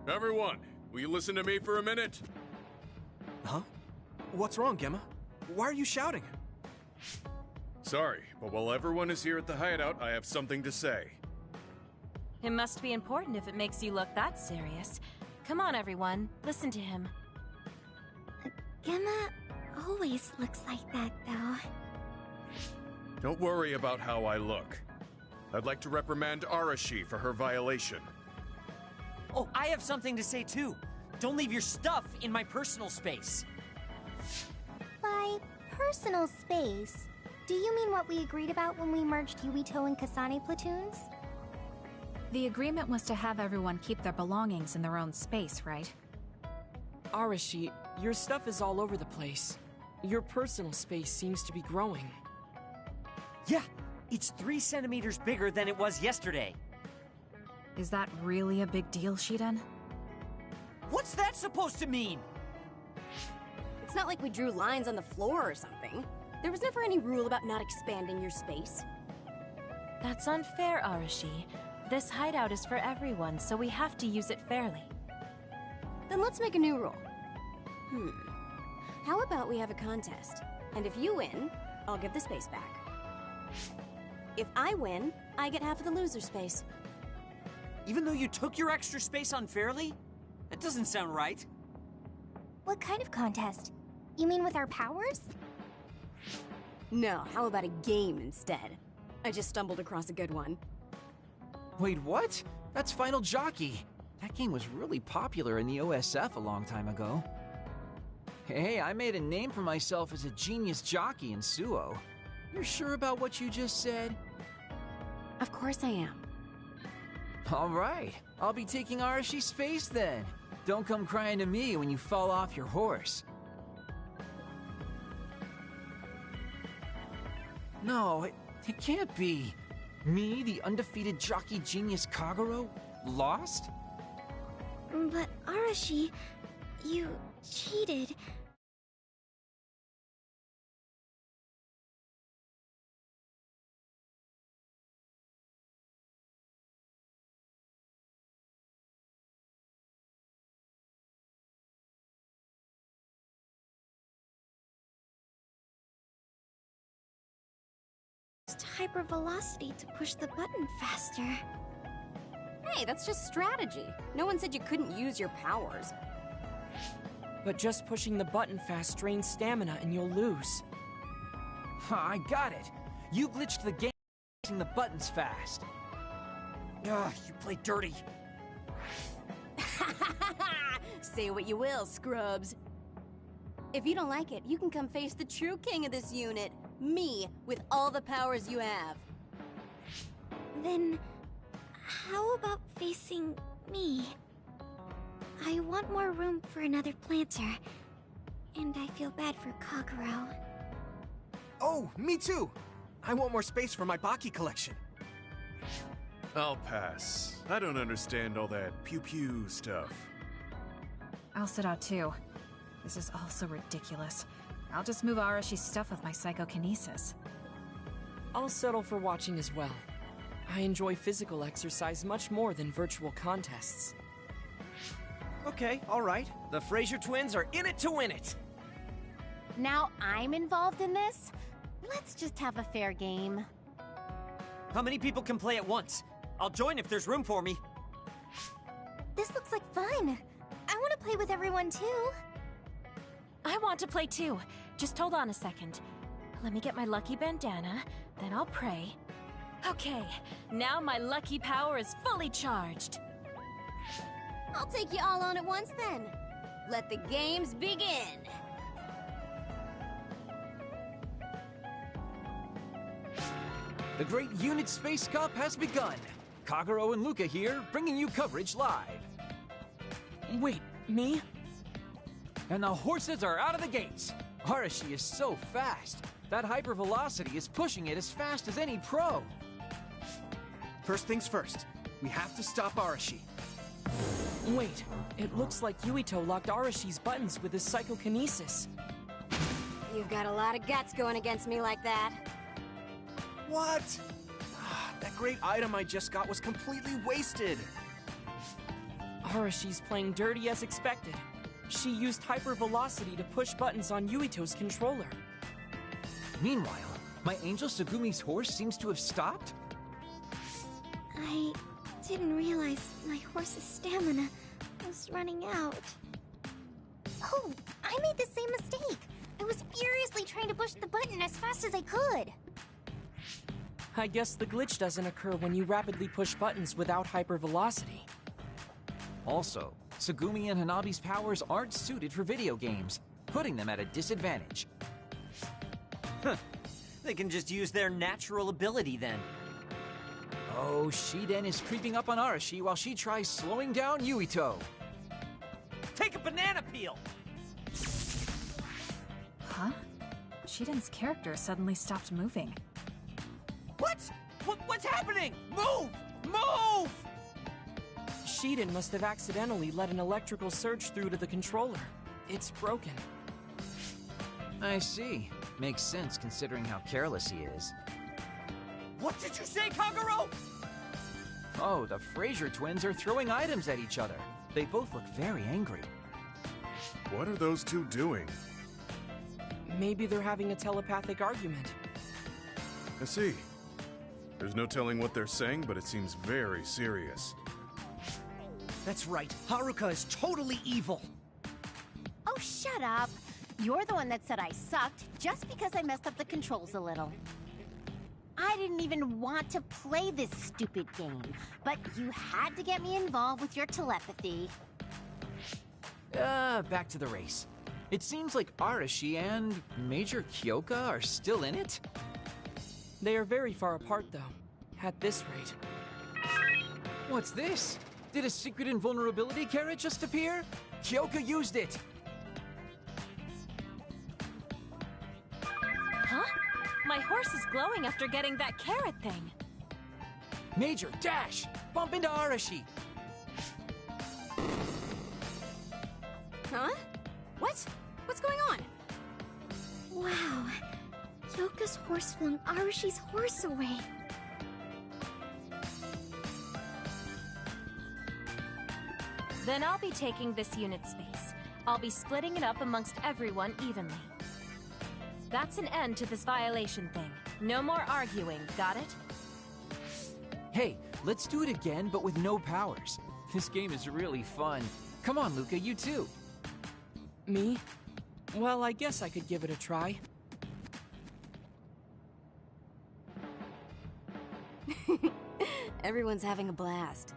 Everyone, will you listen to me for a minute? Huh? What's wrong, Gemma? Why are you shouting? Sorry, but while everyone is here at the hideout, I have something to say. It must be important if it makes you look that serious. Come on, everyone. Listen to him. Gemma always looks like that, though. Don't worry about how I look. I'd like to reprimand Arashi for her violation. Oh, I have something to say too. Don't leave your stuff in my personal space. By personal space, do you mean what we agreed about when we merged Yuito and Kasane platoons? The agreement was to have everyone keep their belongings in their own space, right? Arashi, your stuff is all over the place. Your personal space seems to be growing. Yeah, it's 3 centimeters bigger than it was yesterday. Is that really a big deal, Shiden? What's that supposed to mean? It's not like we drew lines on the floor or something. There was never any rule about not expanding your space. That's unfair, Arashi. This hideout is for everyone, so we have to use it fairly. Then let's make a new rule. How about we have a contest? And if you win, I'll give the space back. If I win, I get half of the loser space. Even though you took your extra space unfairly? That doesn't sound right. What kind of contest? You mean with our powers? No, how about a game instead? I just stumbled across a good one. Wait, what? That's Final Jockey. That game was really popular in the OSF a long time ago. Hey, I made a name for myself as a genius jockey in Suo. You're sure about what you just said? Of course I am. All right, I'll be taking Arashi's space then. Don't come crying to me when you fall off your horse. No, it can't be. Me, the undefeated jockey genius Kagero, lost? But Arashi, you cheated. Hypervelocity to push the button faster. Hey, that's just strategy. No one said you couldn't use your powers. But just pushing the button fast drains stamina and you'll lose. I got it. You glitched the game pushing the buttons fast. Ugh, you play dirty. Say what you will, scrubs. If you don't like it, you can come face the true king of this unit. Me, with all the powers you have. Then, how about facing me? I want more room for another planter. And I feel bad for Kagero. Oh, me too! I want more space for my Baki collection. I'll pass. I don't understand all that pew-pew stuff. I'll sit out too. This is all so ridiculous. I'll just move Arashi's stuff with my psychokinesis. I'll settle for watching as well. I enjoy physical exercise much more than virtual contests. Okay, alright. The Fraser twins are in it to win it. Now I'm involved in this? Let's just have a fair game. How many people can play at once? I'll join if there's room for me. This looks like fun. I want to play with everyone too. I want to play too. Just hold on a second. Let me get my lucky bandana, then I'll pray. Okay, now my lucky power is fully charged. I'll take you all on at once then. Let the games begin. The Great Unit Space Cup has begun. Kagero and Luca here, bringing you coverage live. Wait, me? And the horses are out of the gates. Arashi is so fast. That hypervelocity is pushing it as fast as any pro. First things first, we have to stop Arashi. Wait, it looks like Yuito locked Arashi's buttons with his psychokinesis. You've got a lot of guts going against me like that. What? That great item I just got was completely wasted. Arashi's playing dirty as expected. She used hypervelocity to push buttons on Yuito's controller. Meanwhile, my angel Segumi's horse seems to have stopped? I didn't realize my horse's stamina was running out. Oh, I made the same mistake. I was furiously trying to push the button as fast as I could. I guess the glitch doesn't occur when you rapidly push buttons without hypervelocity. Also, Segumi and Hanabi's powers aren't suited for video games, putting them at a disadvantage. Huh. They can just use their natural ability then. Oh, Shiden is creeping up on Arashi while she tries slowing down Yuito. Take a banana peel! Huh? Shiden's character suddenly stopped moving. What? What's happening? Move! Move! Shiden must have accidentally let an electrical surge through to the controller. It's broken. I see. Makes sense considering how careless he is. What did you say, Kagero? Oh, the Fraser twins are throwing items at each other. They both look very angry. What are those two doing? Maybe they're having a telepathic argument. I see. There's no telling what they're saying, but it seems very serious. That's right. Haruka is totally evil. Oh, shut up. You're the one that said I sucked just because I messed up the controls a little. I didn't even want to play this stupid game, but you had to get me involved with your telepathy. Back to the race. It seems like Arashi and Major Kyoka are still in it? They are very far apart, though. At this rate. What's this? Did a secret invulnerability carrot just appear? Kyoka used it! Huh? My horse is glowing after getting that carrot thing. Major, dash! Bump into Arashi! Huh? What? What's going on? Wow. Kyoka's horse flung Arashi's horse away. Then I'll be taking this unit space. I'll be splitting it up amongst everyone evenly. That's an end to this violation thing. No more arguing, got it? Hey, let's do it again, but with no powers. This game is really fun. Come on, Luca, you too. Me? Well, I guess I could give it a try. Everyone's having a blast.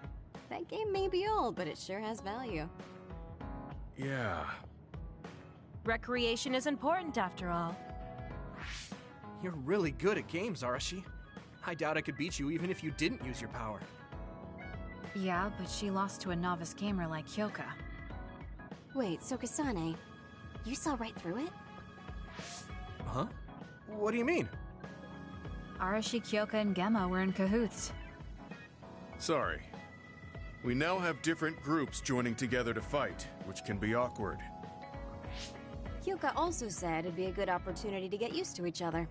That game may be old, but it sure has value. Yeah. Recreation is important after all. You're really good at games, Arashi. I doubt I could beat you even if you didn't use your power. Yeah, but she lost to a novice gamer like Kyoka. Wait, so Kasane, you saw right through it? Huh? What do you mean? Arashi, Kyoka, and Gemma were in cahoots. Sorry. We now have different groups joining together to fight, which can be awkward. Kyoka also said it'd be a good opportunity to get used to each other.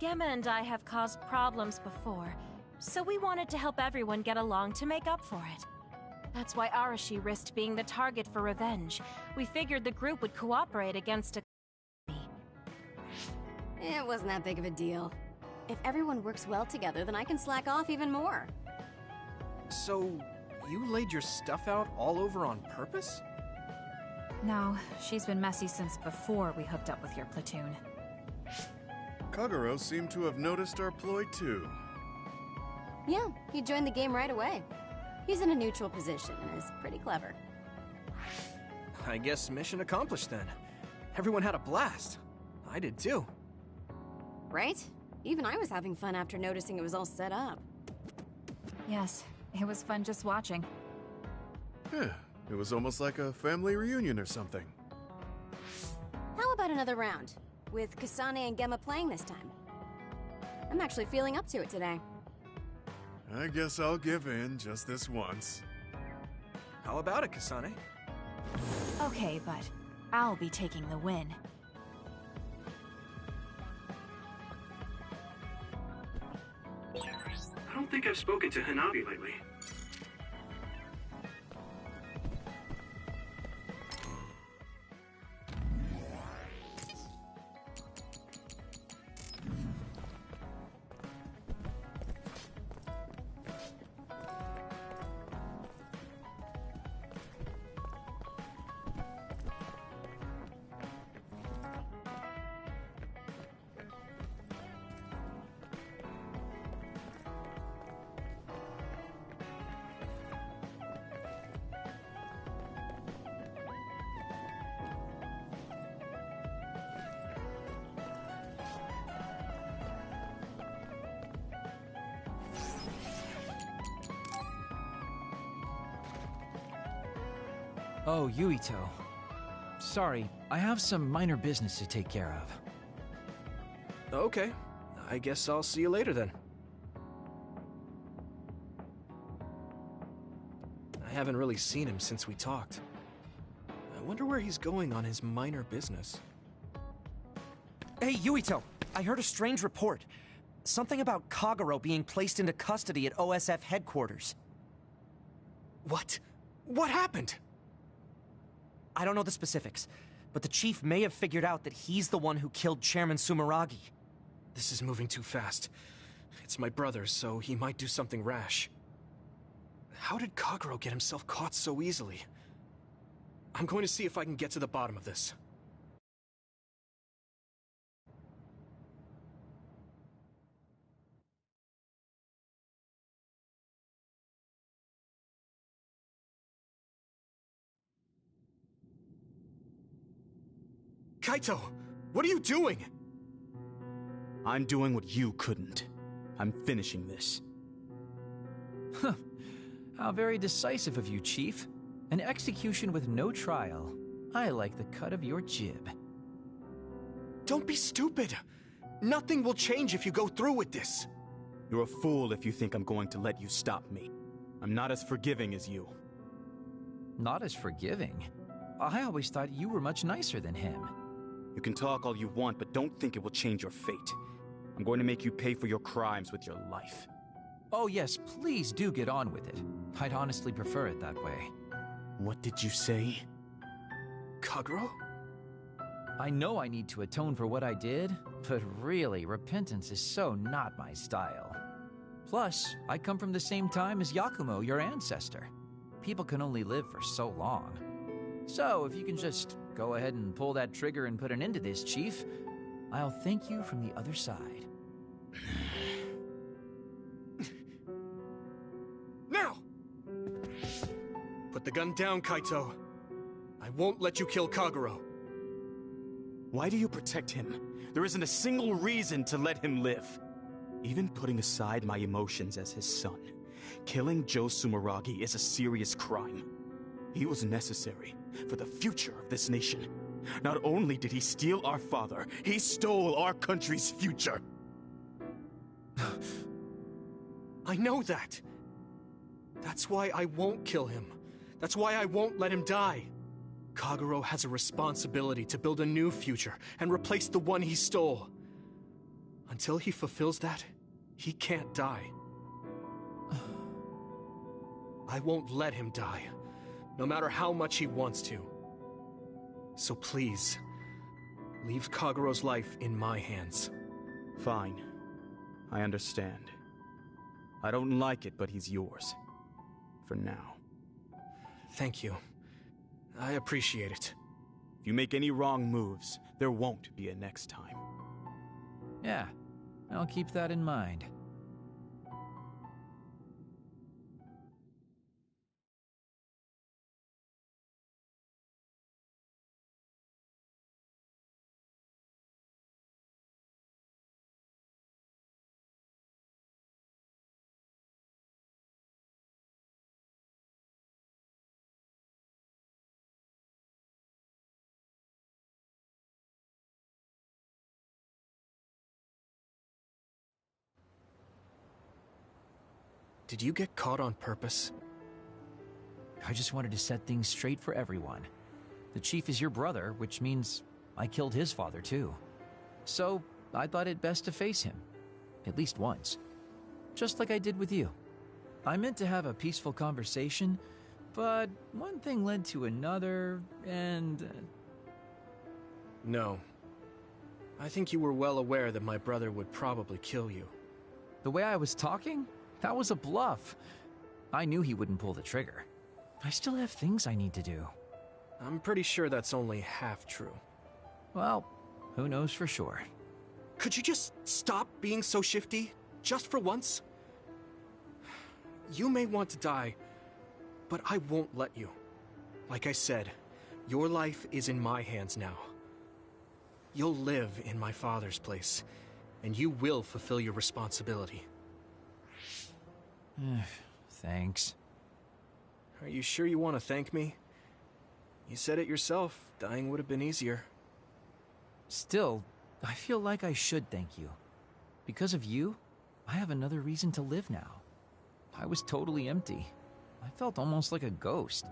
Gemma and I have caused problems before, so we wanted to help everyone get along to make up for it. That's why Arashi risked being the target for revenge. We figured the group would cooperate against a... It wasn't that big of a deal. If everyone works well together, then I can slack off even more. So, you laid your stuff out all over on purpose? No, she's been messy since before we hooked up with your platoon. Kagero seemed to have noticed our ploy too. Yeah, he joined the game right away. He's in a neutral position and is pretty clever. I guess mission accomplished then. Everyone had a blast. I did too. Right? Even I was having fun after noticing it was all set up. Yes, it was fun just watching. It was almost like a family reunion or something. How about another round? With Kasane and Gemma playing this time. I'm actually feeling up to it today. I guess I'll give in just this once. How about it, Kasane? Okay, but I'll be taking the win. I don't think I've spoken to Hanabi lately. Oh, Yuito. Sorry, I have some minor business to take care of. Okay, I guess I'll see you later then. I haven't really seen him since we talked. I wonder where he's going on his minor business. Hey, Yuito, I heard a strange report. Something about Kagero being placed into custody at OSF headquarters. What? What happened? I don't know the specifics, but the chief may have figured out that he's the one who killed Chairman Sumeragi. This is moving too fast. It's my brother, so he might do something rash. How did Kagero get himself caught so easily? I'm going to see if I can get to the bottom of this. Kaito! What are you doing? I'm doing what you couldn't. I'm finishing this. Huh. How very decisive of you, Chief. An execution with no trial. I like the cut of your jib. Don't be stupid! Nothing will change if you go through with this. You're a fool if you think I'm going to let you stop me. I'm not as forgiving as you. Not as forgiving? I always thought you were much nicer than him. You can talk all you want, but don't think it will change your fate. I'm going to make you pay for your crimes with your life. Oh yes, please do get on with it. I'd honestly prefer it that way. What did you say? Kagero? I know I need to atone for what I did, but really, repentance is so not my style. Plus, I come from the same time as Yakumo, your ancestor. People can only live for so long. So, if you can just go ahead and pull that trigger and put an end to this, Chief, I'll thank you from the other side. Now! Put the gun down, Kaito. I won't let you kill Kagero. Why do you protect him? There isn't a single reason to let him live. Even putting aside my emotions as his son, killing Joe Sumeragi is a serious crime. He was necessary for the future of this nation. Not only did he steal our father, he stole our country's future. I know that. That's why I won't kill him. That's why I won't let him die. Kagero has a responsibility to build a new future and replace the one he stole. Until he fulfills that, he can't die. I won't let him die, no matter how much he wants to. So please, leave Kagero's life in my hands. Fine. I understand. I don't like it, but he's yours. For now. Thank you. I appreciate it. If you make any wrong moves, there won't be a next time. Yeah, I'll keep that in mind. Did you get caught on purpose? I just wanted to set things straight for everyone. The Chief is your brother, which means I killed his father too. So, I thought it best to face him. At least once. Just like I did with you. I meant to have a peaceful conversation, but one thing led to another, and... No. I think you were well aware that my brother would probably kill you. The way I was talking? That was a bluff. I knew he wouldn't pull the trigger. I still have things I need to do. I'm pretty sure that's only half true. Well, who knows for sure. Could you just stop being so shifty? Just for once? You may want to die, but I won't let you. Like I said, your life is in my hands now. You'll live in my father's place, and you will fulfill your responsibility. Thanks. Are you sure you want to thank me? You said it yourself. Dying would have been easier. Still, I feel like I should thank you. Because of you, I have another reason to live now. I was totally empty. I felt almost like a ghost.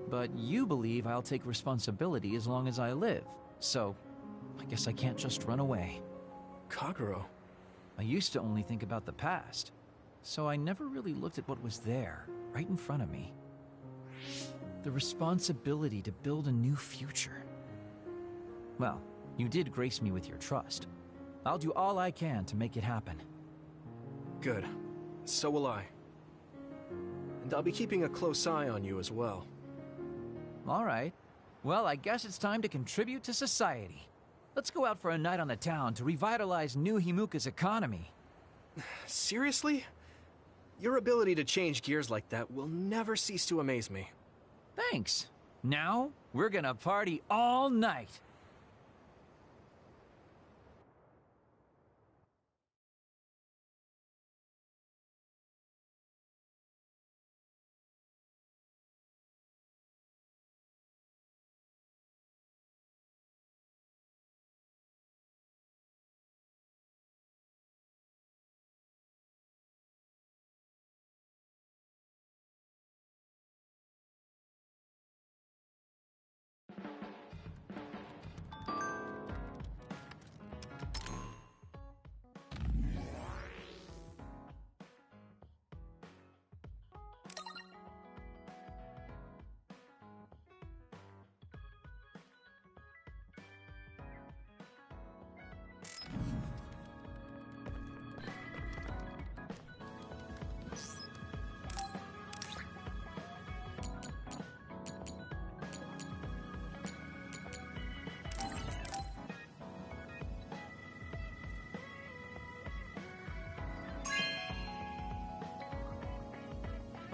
But you believe I'll take responsibility as long as I live, so I guess I can't just run away. Kagero. I used to only think about the past, so I never really looked at what was there, right in front of me. The responsibility to build a new future. Well, you did grace me with your trust. I'll do all I can to make it happen. Good. So will I. And I'll be keeping a close eye on you as well. All right. Well, I guess it's time to contribute to society. Let's go out for a night on the town to revitalize New Himuka's economy. Seriously? Your ability to change gears like that will never cease to amaze me. Thanks. Now, we're gonna party all night.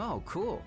Oh, cool.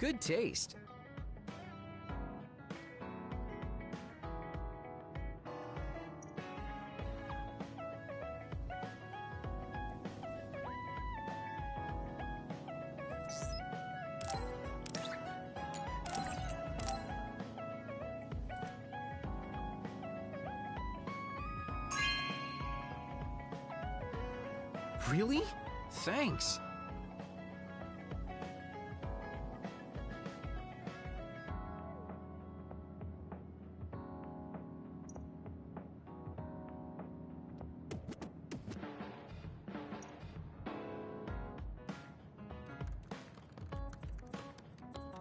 Good taste. Really? Thanks.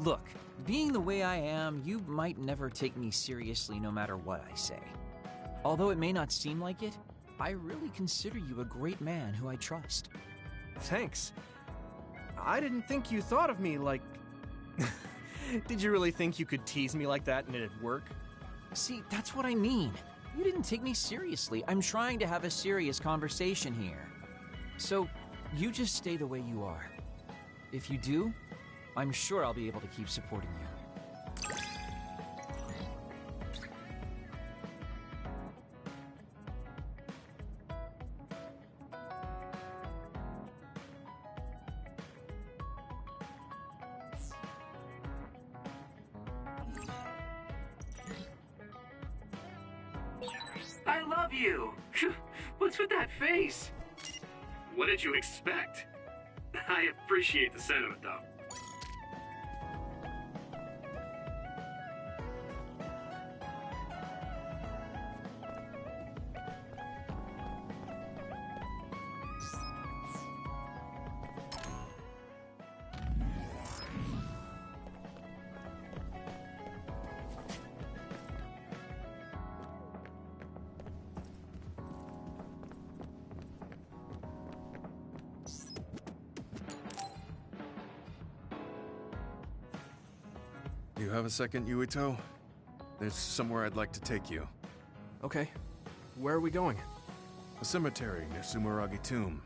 Look, being the way I am, you might never take me seriously no matter what I say. Although it may not seem like it, I really consider you a great man who I trust. Thanks. I didn't think you thought of me like... Did you really think you could tease me like that and it'd work? See, that's what I mean. You didn't take me seriously. I'm trying to have a serious conversation here. So, you just stay the way you are. If you do, I'm sure I'll be able to keep supporting you. I love you! What's with that face? What did you expect? I appreciate the sentiment, though. You have a second, Yuito? There's somewhere I'd like to take you. Okay. Where are we going? A cemetery near Sumeragi Tomb.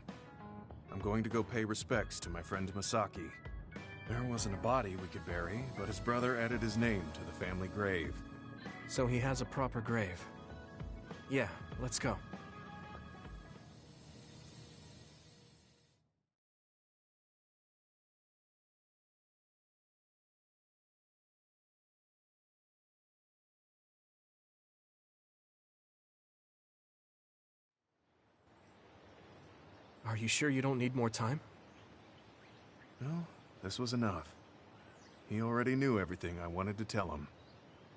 I'm going to go pay respects to my friend Masaki. There wasn't a body we could bury, but his brother added his name to the family grave. So he has a proper grave. Yeah, let's go. Are you sure you don't need more time? No, this was enough. He already knew everything I wanted to tell him.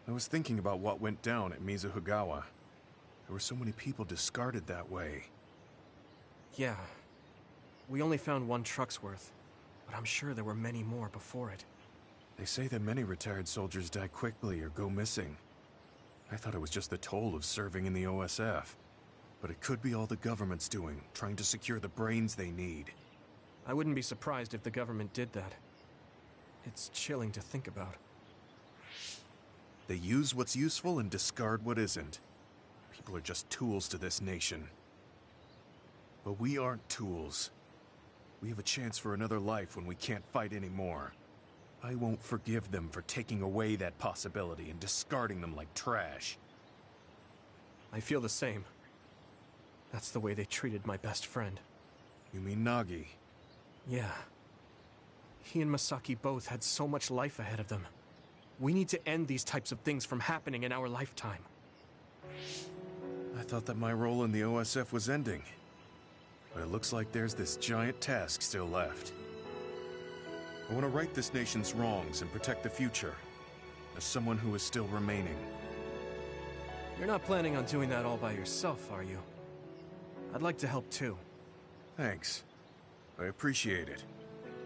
I was thinking about what went down at Mizuhigawa. There were so many people discarded that way. Yeah. We only found one truck's worth, but I'm sure there were many more before it. They say that many retired soldiers die quickly or go missing. I thought it was just the toll of serving in the OSF. But it could be all the government's doing, trying to secure the brains they need. I wouldn't be surprised if the government did that. It's chilling to think about. They use what's useful and discard what isn't. People are just tools to this nation. But we aren't tools. We have a chance for another life when we can't fight anymore. I won't forgive them for taking away that possibility and discarding them like trash. I feel the same. That's the way they treated my best friend. You mean Nagi? Yeah. He and Masaki both had so much life ahead of them. We need to end these types of things from happening in our lifetime. I thought that my role in the OSF was ending. But it looks like there's this giant task still left. I want to right this nation's wrongs and protect the future, as someone who is still remaining. You're not planning on doing that all by yourself, are you? I'd like to help too. Thanks. I appreciate it.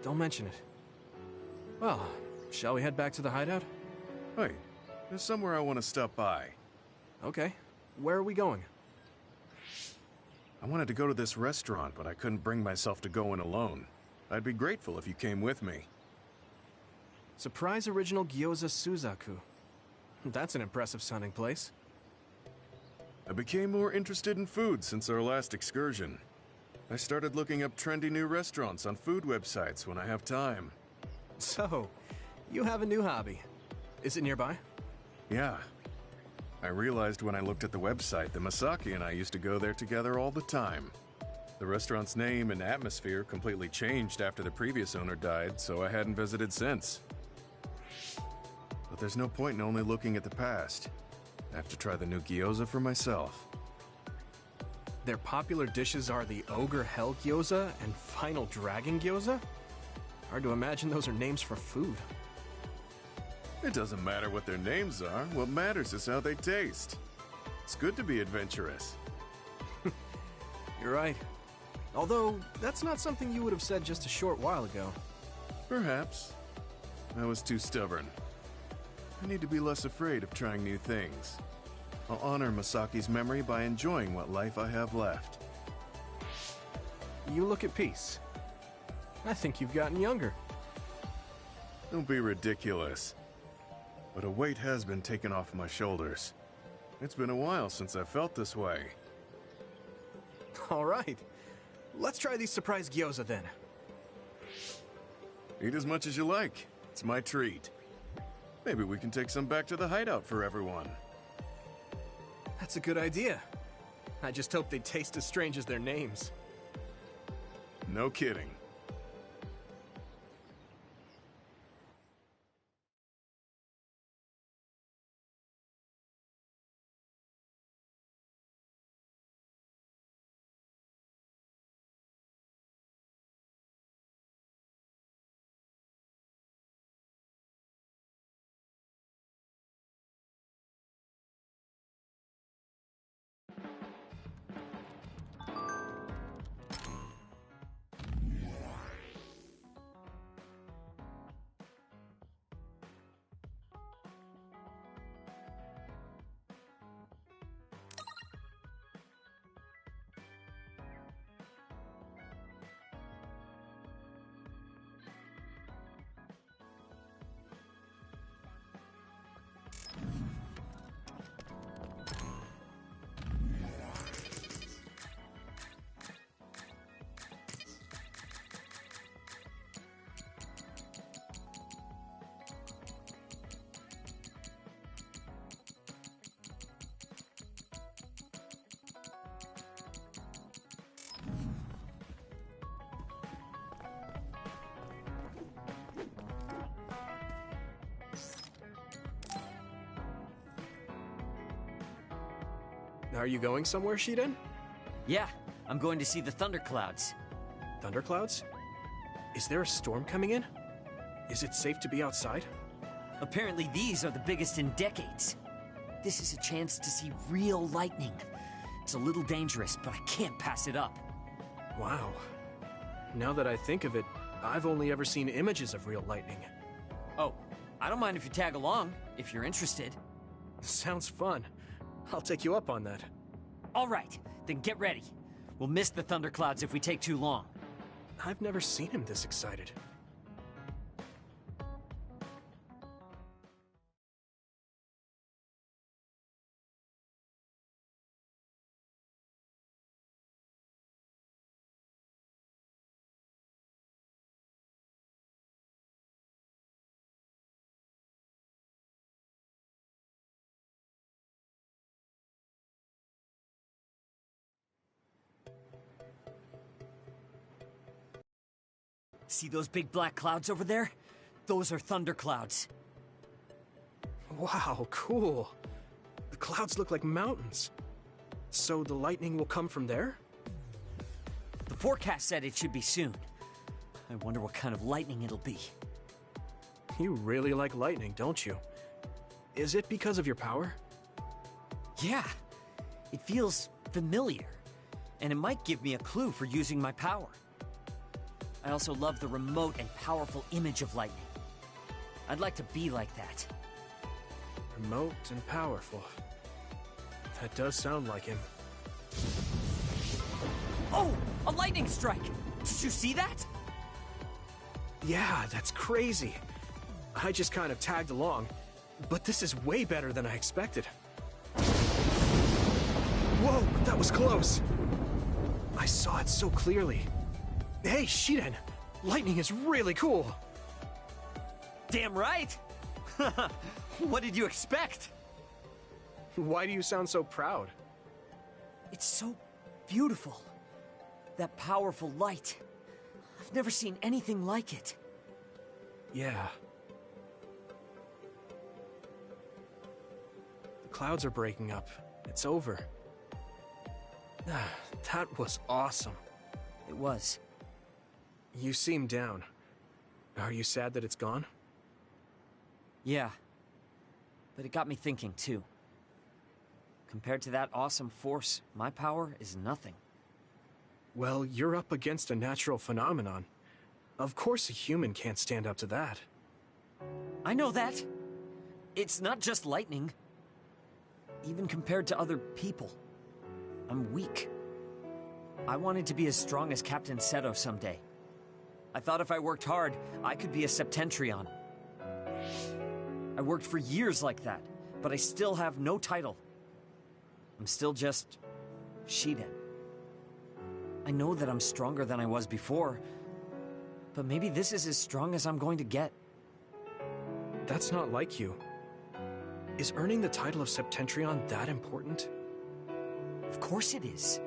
Don't mention it. Well, shall we head back to the hideout? Wait, there's somewhere I want to stop by. Okay. Where are we going? I wanted to go to this restaurant, but I couldn't bring myself to go in alone. I'd be grateful if you came with me. Surprise Original Gyoza Suzaku. That's an impressive sounding place. I became more interested in food since our last excursion. I started looking up trendy new restaurants on food websites when I have time. So, you have a new hobby. Is it nearby? Yeah. I realized when I looked at the website that Masaki and I used to go there together all the time. The restaurant's name and atmosphere completely changed after the previous owner died, so I hadn't visited since. But there's no point in only looking at the past. I have to try the new gyoza for myself. Their popular dishes are the Ogre Hell Gyoza and Final Dragon Gyoza? Hard to imagine those are names for food. It doesn't matter what their names are. What matters is how they taste. It's good to be adventurous. You're right. Although, that's not something you would have said just a short while ago. Perhaps. I was too stubborn. I need to be less afraid of trying new things. I'll honor Masaki's memory by enjoying what life I have left. You look at peace. I think you've gotten younger. Don't be ridiculous. but a weight has been taken off my shoulders. It's been a while since I felt this way. All right. Let's try these surprise gyoza then. Eat as much as you like. It's my treat. Maybe we can take some back to the hideout for everyone. That's a good idea. I just hope they taste as strange as their names. No kidding. Are you going somewhere, Shiden? Yeah, I'm going to see the thunderclouds. Thunderclouds? Is there a storm coming in? Is it safe to be outside? Apparently these are the biggest in decades. This is a chance to see real lightning. It's a little dangerous, but I can't pass it up. Wow. Now that I think of it, I've only ever seen images of real lightning. Oh, I don't mind if you tag along, if you're interested. Sounds fun. I'll take you up on that. All right, then get ready. We'll miss the thunderclouds if we take too long. I've never seen him this excited. See those big black clouds over there? Those are thunderclouds. Wow, cool. The clouds look like mountains. So the lightning will come from there? The forecast said it should be soon. I wonder what kind of lightning it'll be. You really like lightning, don't you? Is it because of your power? Yeah. It feels familiar. And it might give me a clue for using my power. I also love the remote and powerful image of lightning. I'd like to be like that. Remote and powerful. That does sound like him. Oh! A lightning strike! Did you see that? Yeah, that's crazy. I just kind of tagged along, but this is way better than I expected. Whoa, that was close. I saw it so clearly. Hey, Shiden! Lightning is really cool! Damn right! What did you expect? Why do you sound so proud? It's so beautiful. That powerful light. I've never seen anything like it. Yeah. The clouds are breaking up. It's over. That was awesome. It was. You seem down. Are you sad that it's gone? Yeah. But it got me thinking, too. Compared to that awesome force, my power is nothing. Well, you're up against a natural phenomenon. Of course a human can't stand up to that. I know that. It's not just lightning. Even compared to other people, I'm weak. I wanted to be as strong as Captain Seto someday. I thought if I worked hard, I could be a Septentrion. I worked for years like that, but I still have no title. I'm still just Shiden. I know that I'm stronger than I was before, but maybe this is as strong as I'm going to get. That's not like you. Is earning the title of Septentrion that important? Of course it is.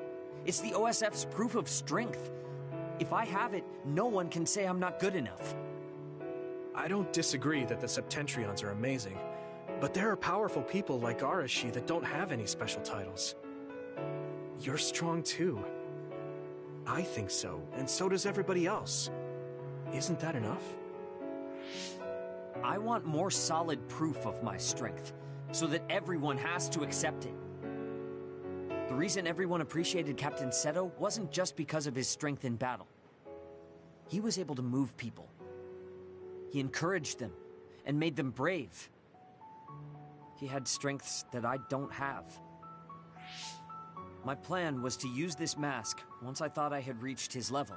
It's the OSF's proof of strength. If I have it, no one can say I'm not good enough. I don't disagree that the Septentrions are amazing, but there are powerful people like Arashi that don't have any special titles. You're strong too. I think so, and so does everybody else. Isn't that enough? I want more solid proof of my strength, so that everyone has to accept it. The reason everyone appreciated Captain Seto wasn't just because of his strength in battle. He was able to move people. He encouraged them, and made them brave. He had strengths that I don't have. My plan was to use this mask once I thought I had reached his level.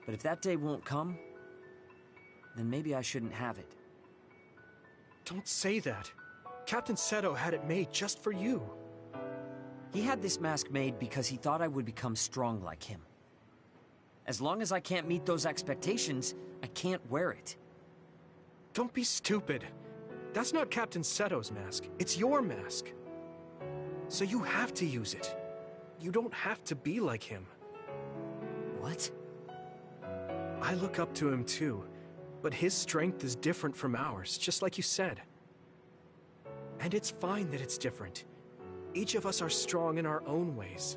But if that day won't come, then maybe I shouldn't have it. Don't say that. Captain Seto had it made just for you. He had this mask made because he thought I would become strong like him. As long as I can't meet those expectations, I can't wear it. Don't be stupid. That's not Captain Seto's mask. It's your mask. So you have to use it. You don't have to be like him. What? I look up to him too, but his strength is different from ours, just like you said. And it's fine that it's different. Each of us are strong in our own ways.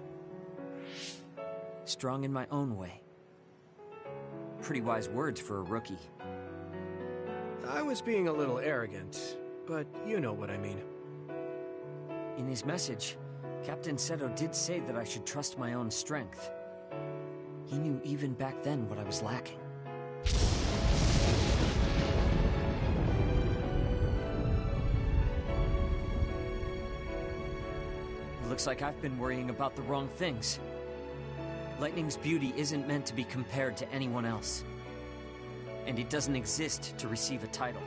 Strong in my own way. Pretty wise words for a rookie. I was being a little arrogant, but you know what I mean. In his message, Captain Seto did say that I should trust my own strength. He knew even back then what I was lacking. It looks like I've been worrying about the wrong things. Lightning's beauty isn't meant to be compared to anyone else. And it doesn't exist to receive a title.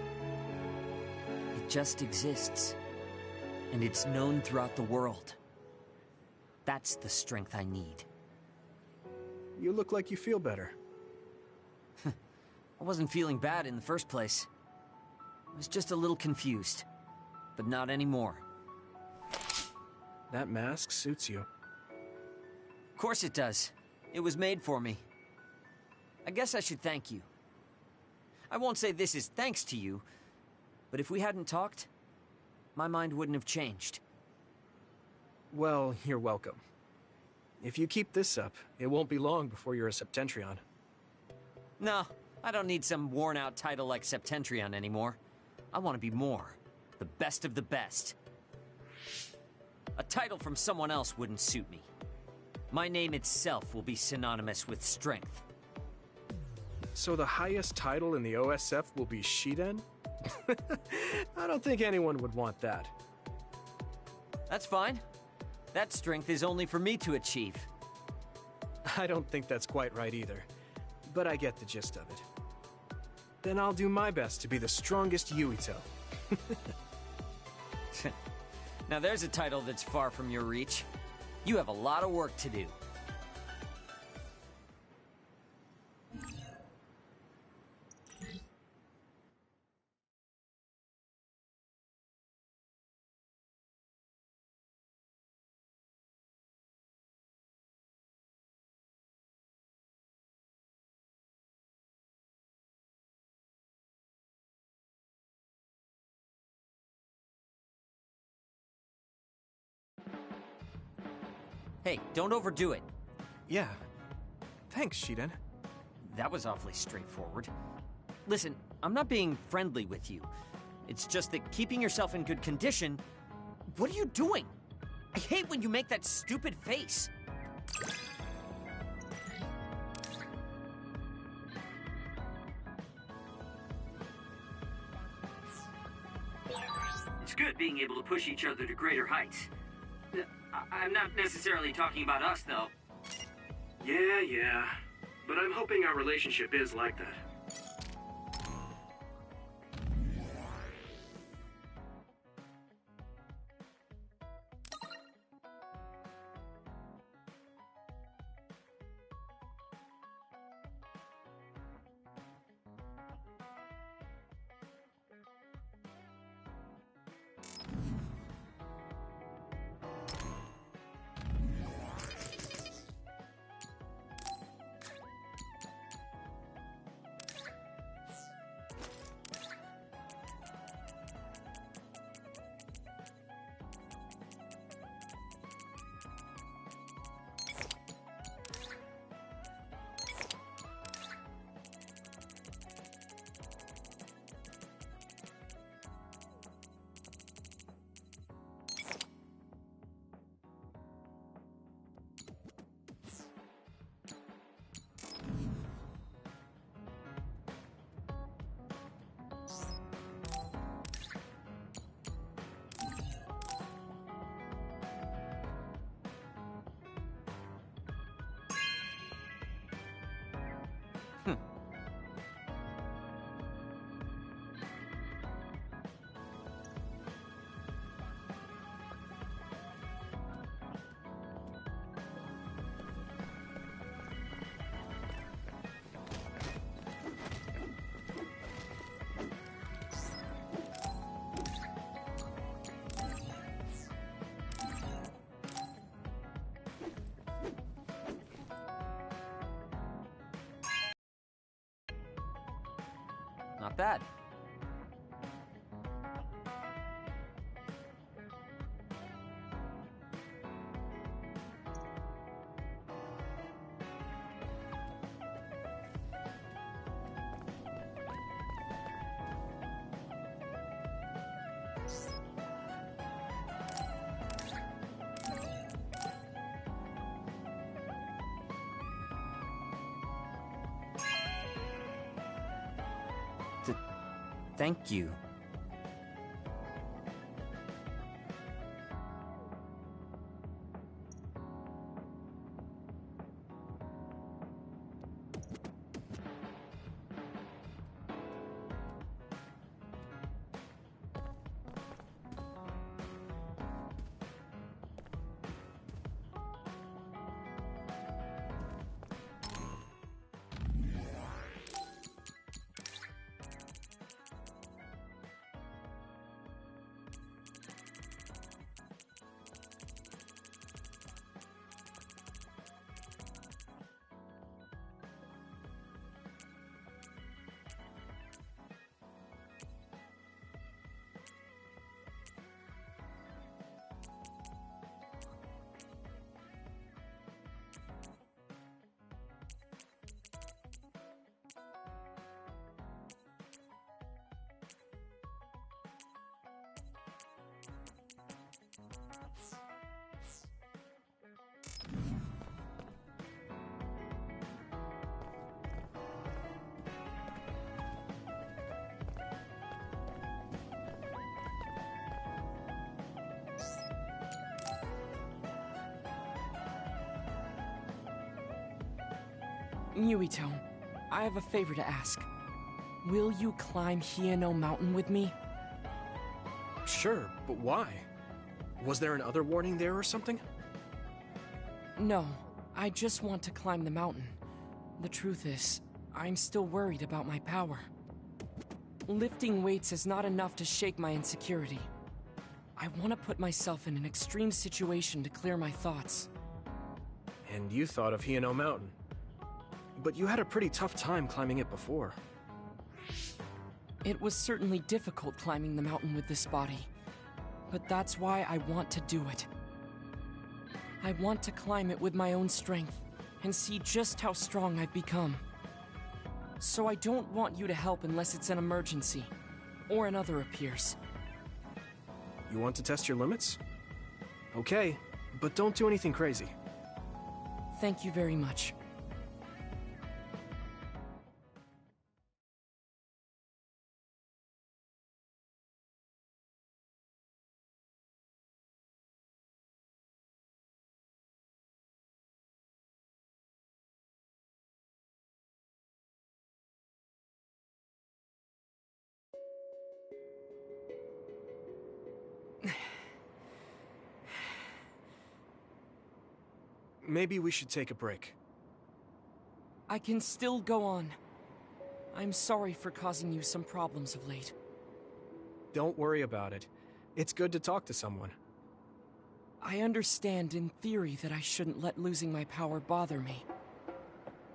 It just exists. And it's known throughout the world. That's the strength I need. You look like you feel better. I wasn't feeling bad in the first place. I was just a little confused. But not anymore. That mask suits you. Of course it does. It was made for me. I guess I should thank you. I won't say this is thanks to you, but if we hadn't talked, my mind wouldn't have changed. Well, you're welcome. If you keep this up, it won't be long before you're a Septentrion. No, I don't need some worn-out title like Septentrion anymore. I want to be more. The best of the best. A title from someone else wouldn't suit me. My name itself will be synonymous with strength. So the highest title in the OSF will be Shiden? I don't think anyone would want that. That's fine. That strength is only for me to achieve. I don't think that's quite right either, but I get the gist of it. Then I'll do my best to be the strongest Yuito. Now there's a title that's far from your reach. You have a lot of work to do. Hey, don't overdo it. Yeah. Thanks, Shiden. That was awfully straightforward. Listen, I'm not being friendly with you. It's just that keeping yourself in good condition... What are you doing? I hate when you make that stupid face. It's good being able to push each other to greater heights. I'm not necessarily talking about us, though. Yeah. But I'm hoping our relationship is like that. that. Thank you. Yuito, I have a favor to ask. Will you climb Hieno Mountain with me? Sure, but why? Was there an other warning there or something? No, I just want to climb the mountain. The truth is, I'm still worried about my power. Lifting weights is not enough to shake my insecurity. I want to put myself in an extreme situation to clear my thoughts. And you thought of Hieno Mountain. But you had a pretty tough time climbing it before. It was certainly difficult climbing the mountain with this body. But that's why I want to do it. I want to climb it with my own strength, and see just how strong I've become. So I don't want you to help unless it's an emergency, or another appears. You want to test your limits? Okay, but don't do anything crazy. Thank you very much. Maybe we should take a break. I can still go on. I'm sorry for causing you some problems of late. Don't worry about it. It's good to talk to someone. I understand in theory that I shouldn't let losing my power bother me.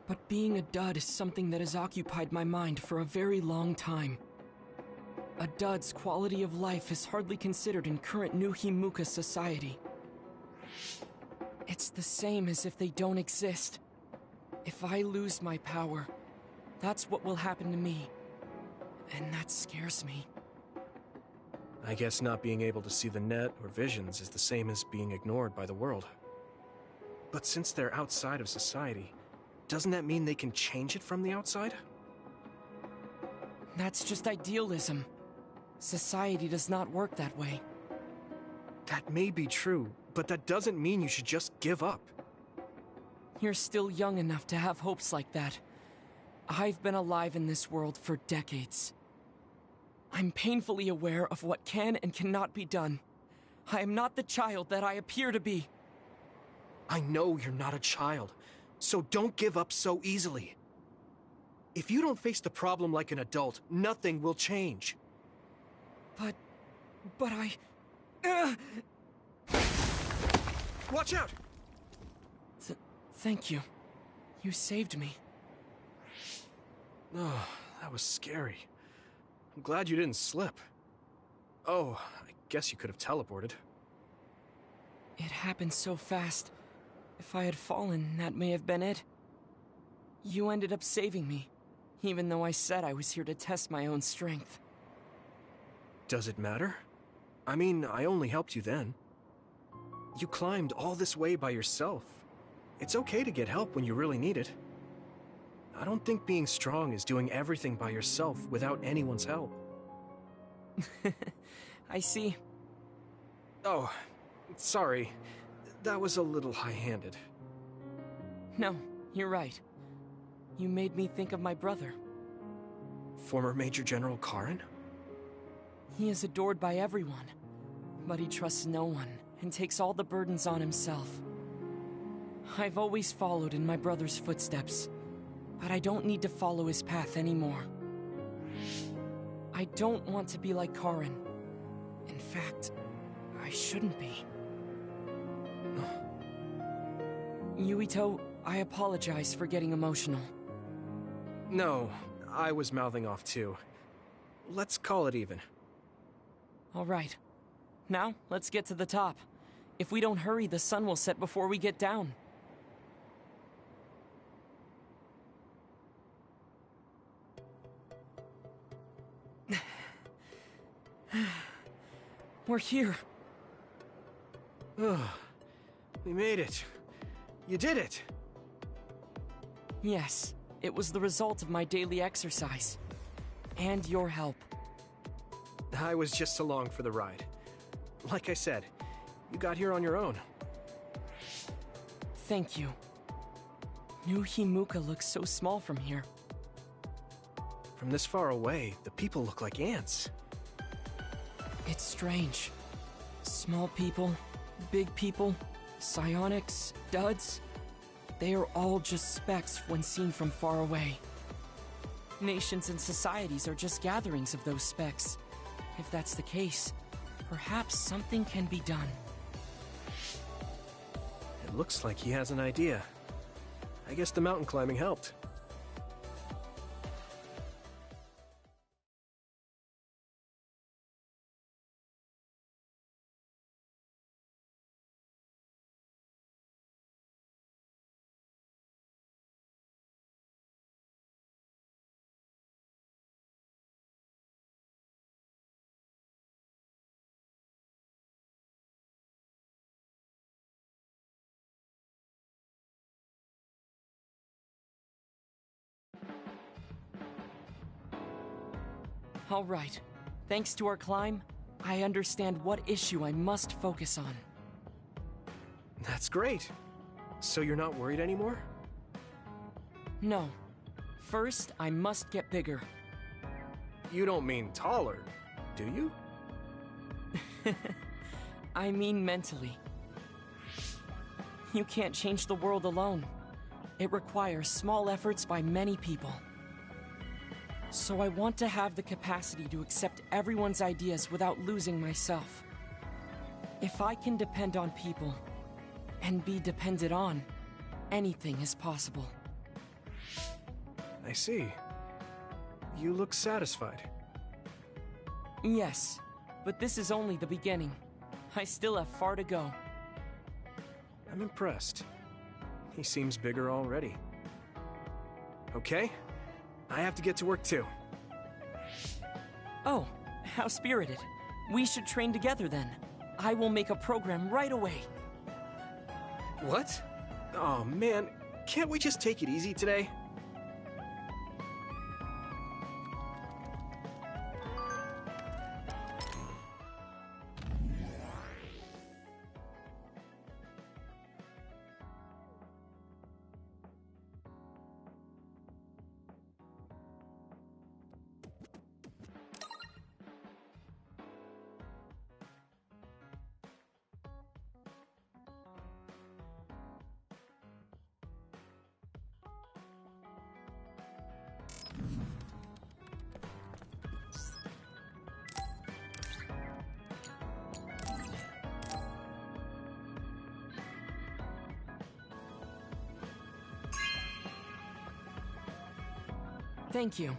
But being a dud is something that has occupied my mind for a very long time. A dud's quality of life is hardly considered in current New Himuka society. It's the same as if they don't exist. If I lose my power, that's what will happen to me. And that scares me. I guess not being able to see the net or visions is the same as being ignored by the world. But since they're outside of society, doesn't that mean they can change it from the outside? That's just idealism. Society does not work that way. That may be true, but that doesn't mean you should just give up. You're still young enough to have hopes like that. I've been alive in this world for decades. I'm painfully aware of what can and cannot be done. I am not the child that I appear to be. I know you're not a child, so don't give up so easily. If you don't face the problem like an adult, nothing will change. But I... Watch out! Thank you. You saved me. Oh, that was scary. I'm glad you didn't slip. Oh, I guess you could have teleported. It happened so fast. If I had fallen, that may have been it. You ended up saving me, even though I said I was here to test my own strength. Does it matter? I mean, I only helped you then. You climbed all this way by yourself. It's okay to get help when you really need it. I don't think being strong is doing everything by yourself without anyone's help. I see. Oh, sorry. That was a little high-handed. No, you're right. You made me think of my brother. Former Major General Karen? He is adored by everyone, but he trusts no one and takes all the burdens on himself. I've always followed in my brother's footsteps, but I don't need to follow his path anymore. I don't want to be like Karen. In fact, I shouldn't be. Yuito, I apologize for getting emotional. No, I was mouthing off too. Let's call it even. All right. Now, let's get to the top. If we don't hurry, the sun will set before we get down. We're here. We made it. You did it! Yes, it was the result of my daily exercise. And your help. I was just along for the ride. Like I said, you got here on your own. Thank you. New Himuka looks so small from here. From this far away, the people look like ants. It's strange. Small people, big people, psionics, duds. They are all just specks when seen from far away. Nations and societies are just gatherings of those specks. If that's the case, perhaps something can be done. It looks like he has an idea. I guess the mountain climbing helped. All right. Thanks to our climb, I understand what issue I must focus on. That's great. So you're not worried anymore? No. First, I must get bigger. You don't mean taller, do you? I mean mentally. You can't change the world alone. It requires small efforts by many people. So I want to have the capacity to accept everyone's ideas without losing myself. If I can depend on people, and be depended on, anything is possible. I see. You look satisfied. Yes, but this is only the beginning. I still have far to go. I'm impressed. He seems bigger already. Okay, I have to get to work too. Oh, how spirited. We should train together then. I will make a program right away. What? Oh man, can't we just take it easy today? Thank you.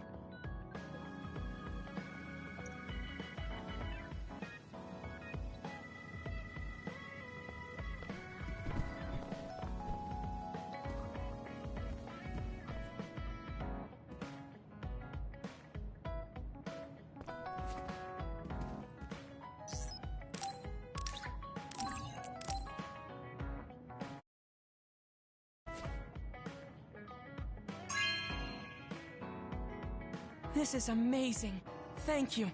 This is amazing. Thank you.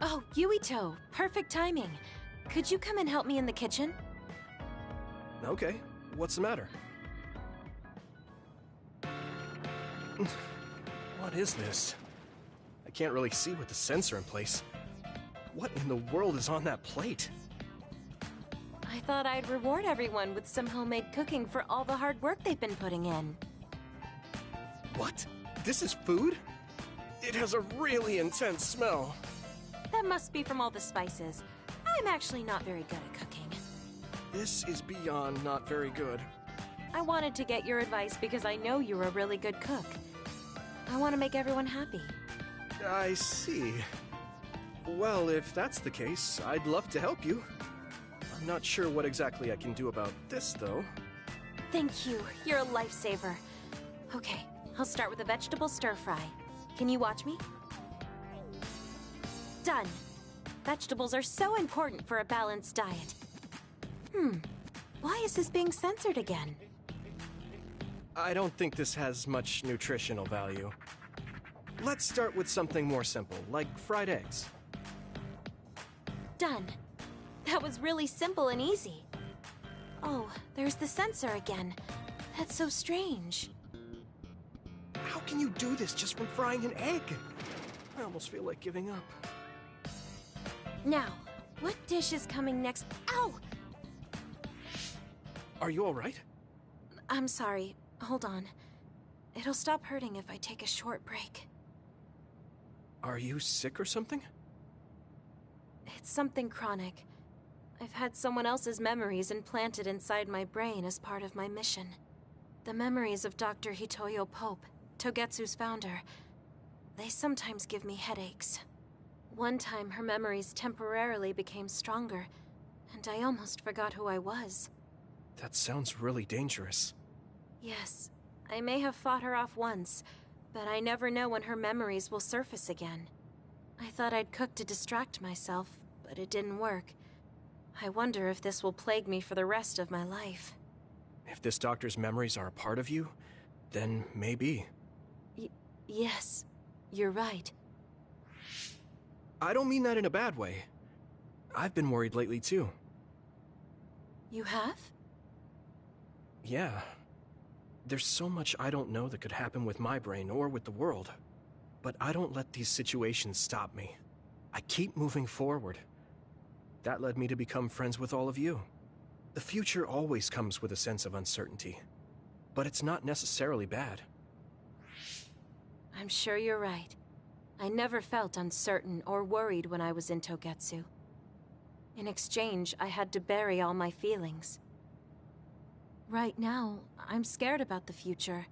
Oh, Yuito, perfect timing. Could you come and help me in the kitchen? Okay, what's the matter? What is this? I can't really see with the sensor in place. What in the world is on that plate? I thought I'd reward everyone with some homemade cooking for all the hard work they've been putting in. What? This is food? It has a really intense smell. That must be from all the spices. I'm actually not very good at cooking. This is beyond not very good. I wanted to get your advice because I know you're a really good cook. I want to make everyone happy. I see. Well, if that's the case, I'd love to help you. I'm not sure what exactly I can do about this, though. Thank you. You're a lifesaver. Okay, I'll start with a vegetable stir-fry. Can you watch me? Done. Vegetables are so important for a balanced diet. Why is this being censored again? I don't think this has much nutritional value. Let's start with something more simple, like fried eggs. Done. That was really simple and easy. Oh, there's the censor again. That's so strange. How can you do this just from frying an egg? I almost feel like giving up. Now, what dish is coming next? Ow! Are you alright? I'm sorry. Hold on. It'll stop hurting if I take a short break. Are you sick or something? It's something chronic. I've had someone else's memories implanted inside my brain as part of my mission. The memories of Dr. Hitoyo Pope, Togetsu's founder. They sometimes give me headaches. One time, her memories temporarily became stronger, and I almost forgot who I was. That sounds really dangerous. Yes, I may have fought her off once, but I never know when her memories will surface again. I thought I'd cook to distract myself, but it didn't work. I wonder if this will plague me for the rest of my life. If this doctor's memories are a part of you, then maybe. Yes, you're right. I don't mean that in a bad way. I've been worried lately, too. You have? Yeah. There's so much I don't know that could happen with my brain or with the world. But I don't let these situations stop me. I keep moving forward. That led me to become friends with all of you. The future always comes with a sense of uncertainty. But it's not necessarily bad. I'm sure you're right. I never felt uncertain or worried when I was in Togetsu. In exchange, I had to bury all my feelings. Right now, I'm scared about the future.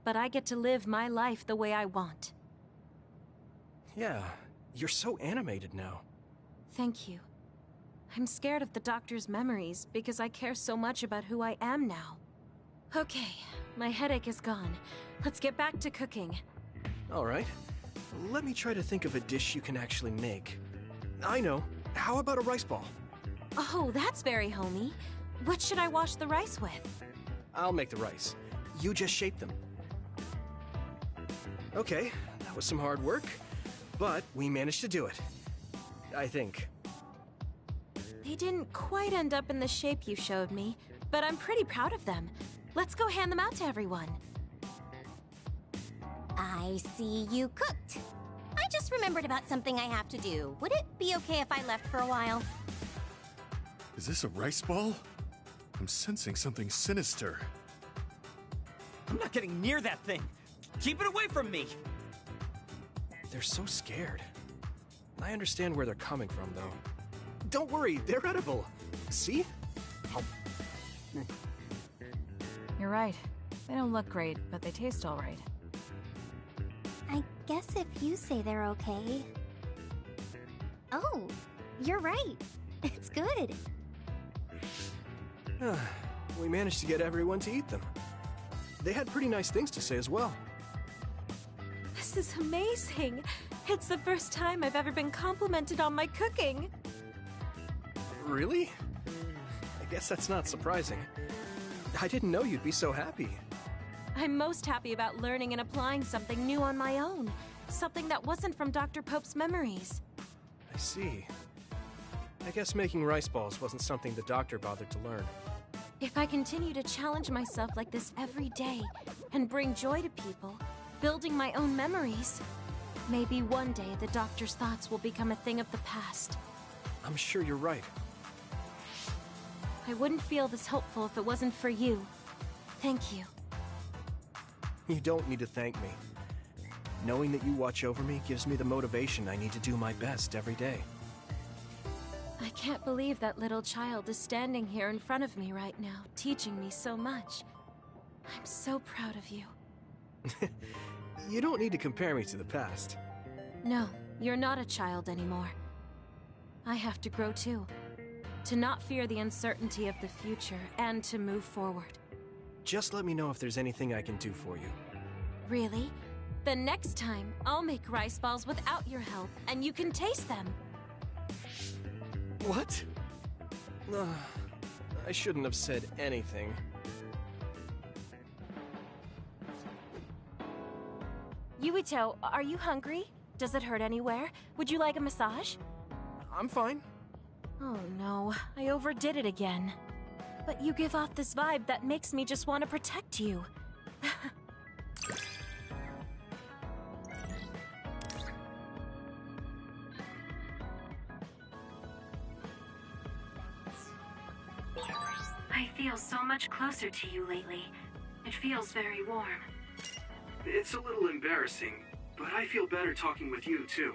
But I get to live my life the way I want. Yeah, you're so animated now. Thank you. I'm scared of the doctor's memories because I care so much about who I am now. Okay, my headache is gone. Let's get back to cooking. All right. Let me try to think of a dish you can actually make. I know. How about a rice ball? Oh, that's very homey. What should I wash the rice with? I'll make the rice. You just shape them. Okay, that was some hard work, but we managed to do it. I think. They didn't quite end up in the shape you showed me, but I'm pretty proud of them. Let's go hand them out to everyone. I see you cooked. I just remembered about something I have to do. Would it be okay if I left for a while? Is this a rice ball? I'm sensing something sinister. I'm not getting near that thing. Keep it away from me. They're so scared. I understand where they're coming from, though. Don't worry, they're edible. See? You're right. They don't look great, but they taste all right. I guess if you say they're okay. Oh, you're right. It's good. We managed to get everyone to eat them. They had pretty nice things to say as well. This is amazing. It's the first time I've ever been complimented on my cooking. Really? I guess that's not surprising. I didn't know you'd be so happy. I'm most happy about learning and applying something new on my own. Something that wasn't from Dr. Pope's memories. I see. I guess making rice balls wasn't something the doctor bothered to learn. If I continue to challenge myself like this every day and bring joy to people, building my own memories, maybe one day the doctor's thoughts will become a thing of the past. I'm sure you're right. I wouldn't feel this hopeful if it wasn't for you. Thank you. You don't need to thank me. Knowing that you watch over me gives me the motivation I need to do my best every day. I can't believe that little child is standing here in front of me right now, teaching me so much. I'm so proud of you. You don't need to compare me to the past. No, you're not a child anymore. I have to grow too. To not fear the uncertainty of the future and to move forward. Just let me know if there's anything I can do for you. Really? Then next time, I'll make rice balls without your help, and you can taste them. What? I shouldn't have said anything. Yuito, are you hungry? Does it hurt anywhere? Would you like a massage? I'm fine. Oh no, I overdid it again. But you give off this vibe that makes me just want to protect you. I feel so much closer to you lately. It feels very warm. It's a little embarrassing, but I feel better talking with you, too.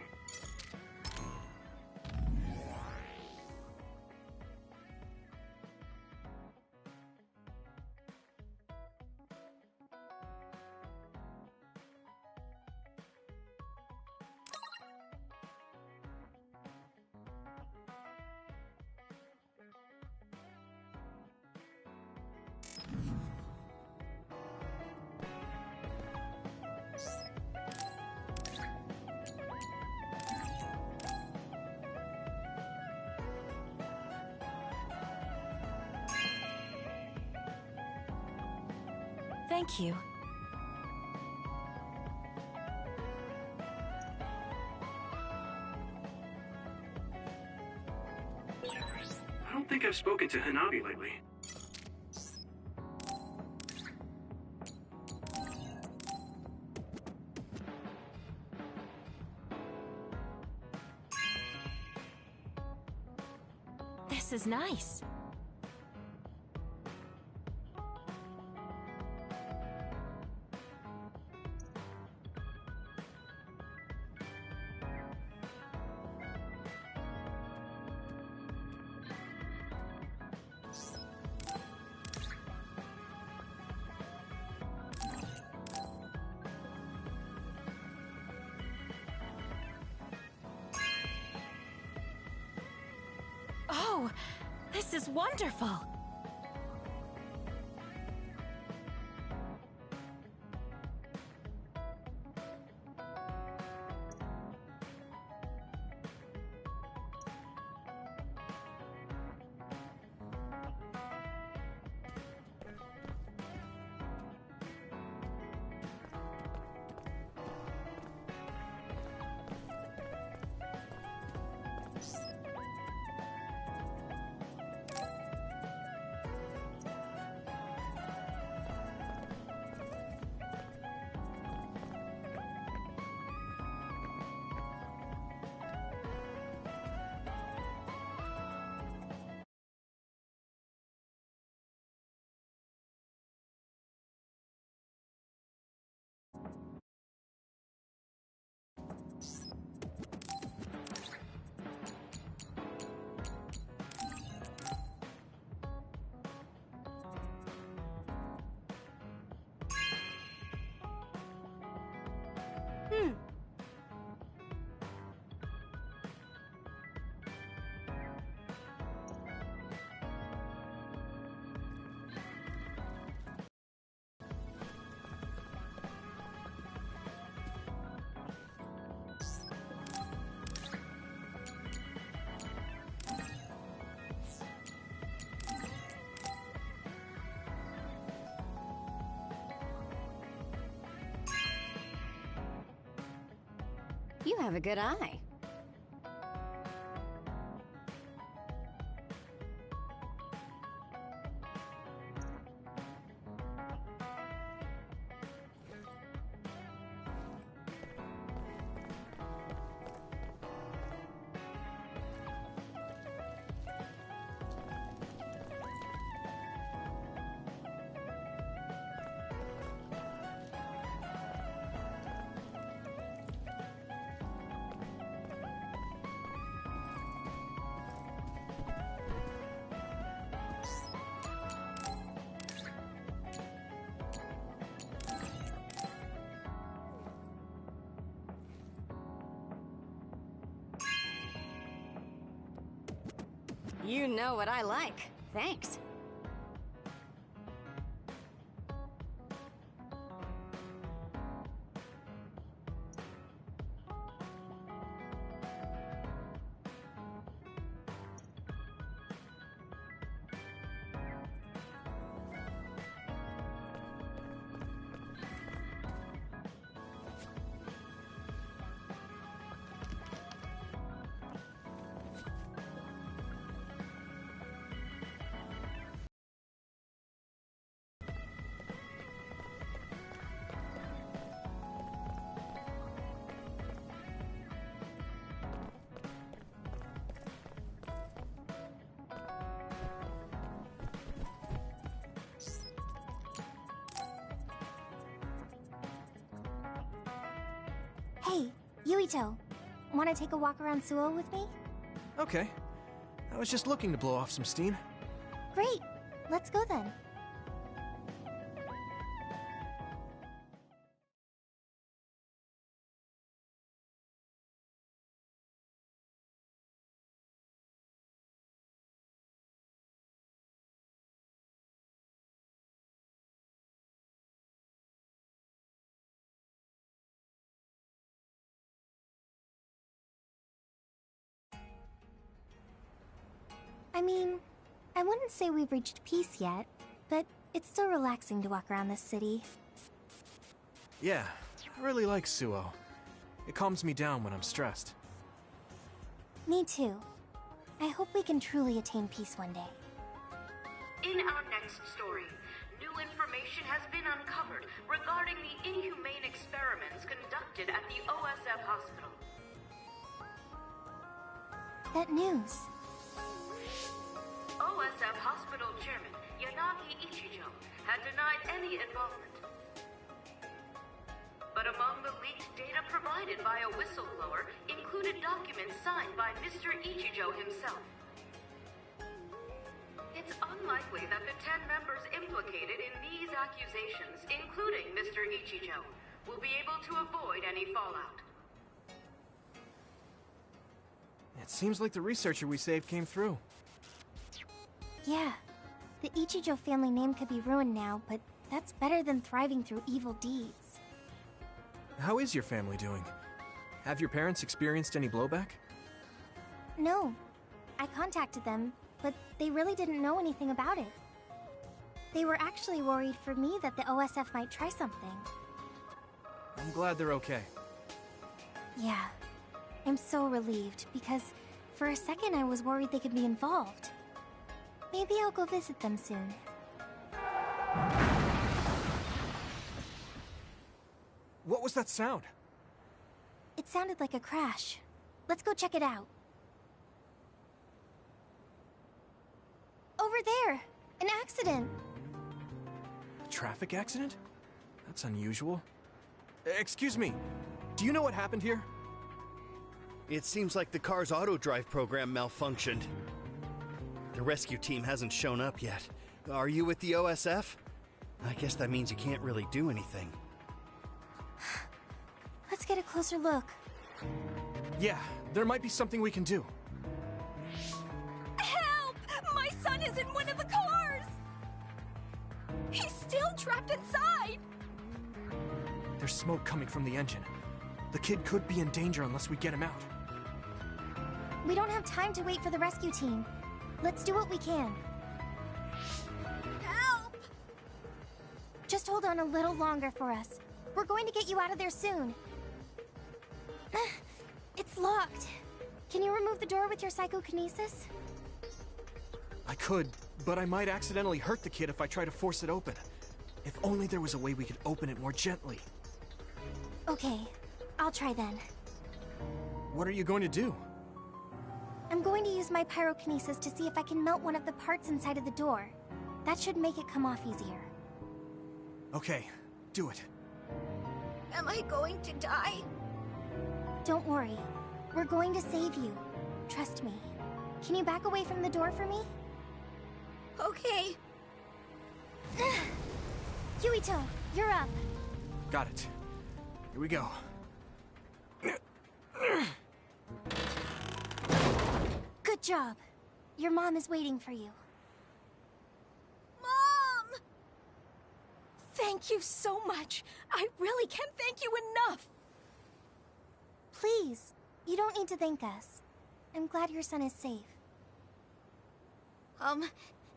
Thank you. I don't think I've spoken to Hanabi lately. This is nice. Oh, this is wonderful! You have a good eye. You know what I like. Thanks. Hey, Yuito. Wanna take a walk around Suo with me? Okay. I was just looking to blow off some steam. Great. Let's go then. I mean, I wouldn't say we've reached peace yet, but it's still relaxing to walk around this city. Yeah, I really like Suo. It calms me down when I'm stressed. Me too. I hope we can truly attain peace one day. In our next story, new information has been uncovered regarding the inhumane experiments conducted at the OSF hospital. That news. OSF hospital chairman, Yanagi Ichijo, had denied any involvement. But among the leaked data provided by a whistleblower included documents signed by Mr. Ichijo himself. It's unlikely that the 10 members implicated in these accusations, including Mr. Ichijo, will be able to avoid any fallout. It seems like the researcher we saved came through. Yeah, the Ichijo family name could be ruined now, but that's better than thriving through evil deeds. How is your family doing? Have your parents experienced any blowback? No, I contacted them, but they really didn't know anything about it. They were actually worried for me that the OSF might try something. I'm glad they're okay. Yeah, I'm so relieved, because for a second I was worried they could be involved. Maybe I'll go visit them soon. What was that sound? It sounded like a crash. Let's go check it out. Over there! An accident! A traffic accident? That's unusual. Excuse me, do you know what happened here? It seems like the car's auto-drive program malfunctioned. The rescue team hasn't shown up yet. Are you with the OSF? I guess that means you can't really do anything. Let's get a closer look. Yeah, there might be something we can do. Help! My son is in one of the cars! He's still trapped inside! There's smoke coming from the engine. The kid could be in danger unless we get him out. We don't have time to wait for the rescue team. Let's do what we can. Help! Just hold on a little longer for us. We're going to get you out of there soon. It's locked. Can you remove the door with your psychokinesis? I could, but I might accidentally hurt the kid if I try to force it open. If only there was a way we could open it more gently. Okay, I'll try then. What are you going to do? I'm going to use my pyrokinesis to see if I can melt one of the parts inside of the door. That should make it come off easier. Okay, do it. Am I going to die? Don't worry. We're going to save you. Trust me. Can you back away from the door for me? Okay. Yuito, you're up. Got it. Here we go. Good job. Your mom is waiting for you. Mom! Thank you so much. I really can't thank you enough. Please, you don't need to thank us. I'm glad your son is safe.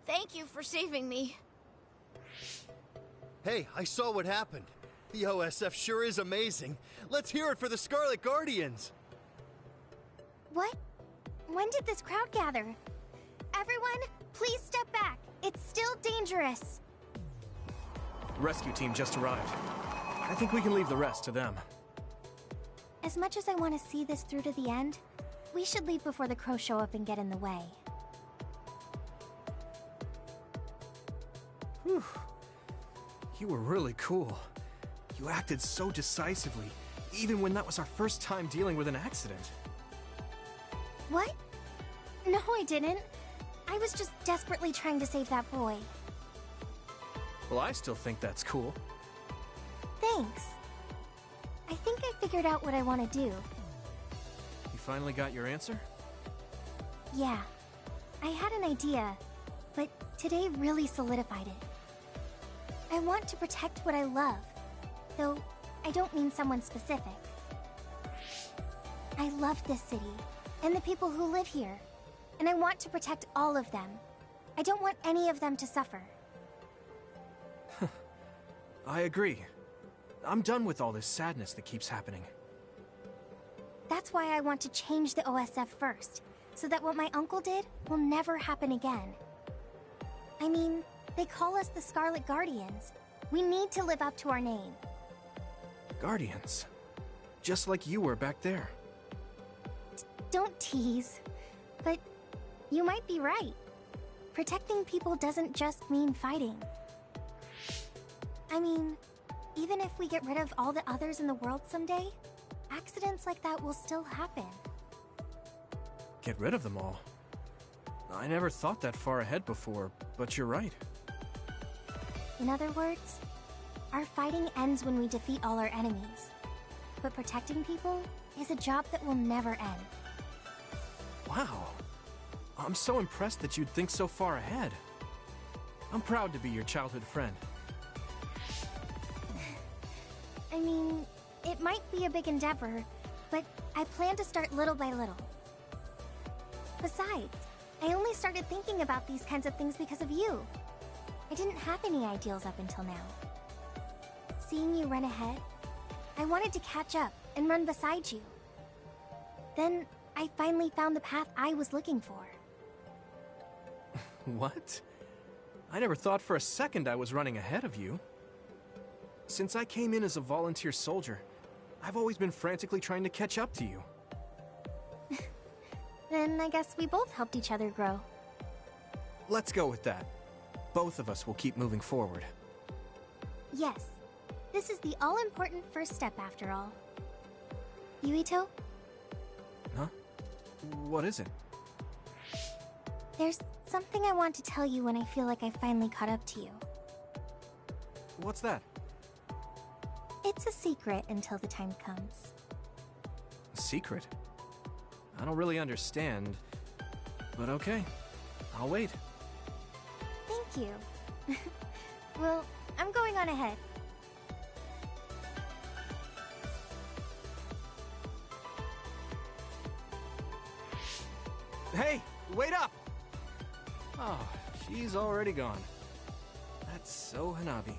Thank you for saving me. Hey, I saw what happened. The OSF sure is amazing. Let's hear it for the Scarlet Guardians. What? When did this crowd gather? Everyone, please step back. It's still dangerous. The rescue team just arrived. I think we can leave the rest to them. As much as I want to see this through to the end, we should leave before the crows show up and get in the way. Whew. You were really cool. You acted so decisively, even when that was our first time dealing with an accident. What? No, I didn't. I was just desperately trying to save that boy. Well, I still think that's cool. Thanks. I think I figured out what I want to do. You finally got your answer? Yeah. I had an idea, but today really solidified it. I want to protect what I love, though I don't mean someone specific. I love this city, and the people who live here, and I want to protect all of them. I don't want any of them to suffer. I agree. I'm done with all this sadness that keeps happening. That's why I want to change the OSF first, so that what my uncle did will never happen again. I mean, they call us the Scarlet Guardians. We need to live up to our name. Guardians? Just like you were back there. Don't tease. But you might be right. protecting people doesn't just mean fighting. I mean, even if we get rid of all the others in the world someday, accidents like that will still happen. Get rid of them all? I never thought that far ahead before, but you're right. In other words, our fighting ends when we defeat all our enemies. But protecting people is a job that will never end. Wow. I'm so impressed that you'd think so far ahead. I'm proud to be your childhood friend. I mean, it might be a big endeavor, but I plan to start little by little. Besides, I only started thinking about these kinds of things because of you. I didn't have any ideals up until now. Seeing you run ahead, I wanted to catch up and run beside you. Then, I finally found the path I was looking for. What? I never thought for a second I was running ahead of you. Since I came in as a volunteer soldier, I've always been frantically trying to catch up to you. Then I guess we both helped each other grow. Let's go with that. Both of us will keep moving forward. Yes. This is the all-important first step after all. Yuito? Huh? What is it? There's something I want to tell you when I feel like I finally caught up to you. What's that? It's a secret until the time comes. A secret? I don't really understand, but okay. I'll wait. Thank you. Well, I'm going on ahead. Hey, wait up! Oh, she's already gone. That's so Hanabi.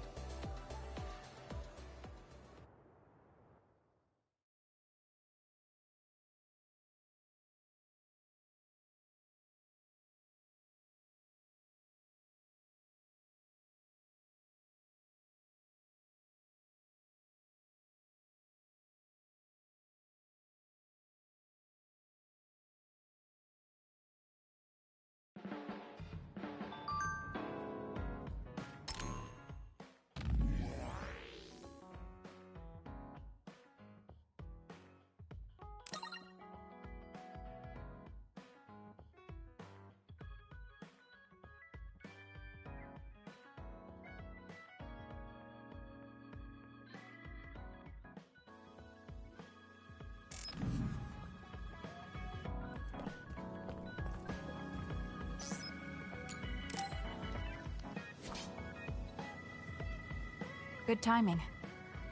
Good timing.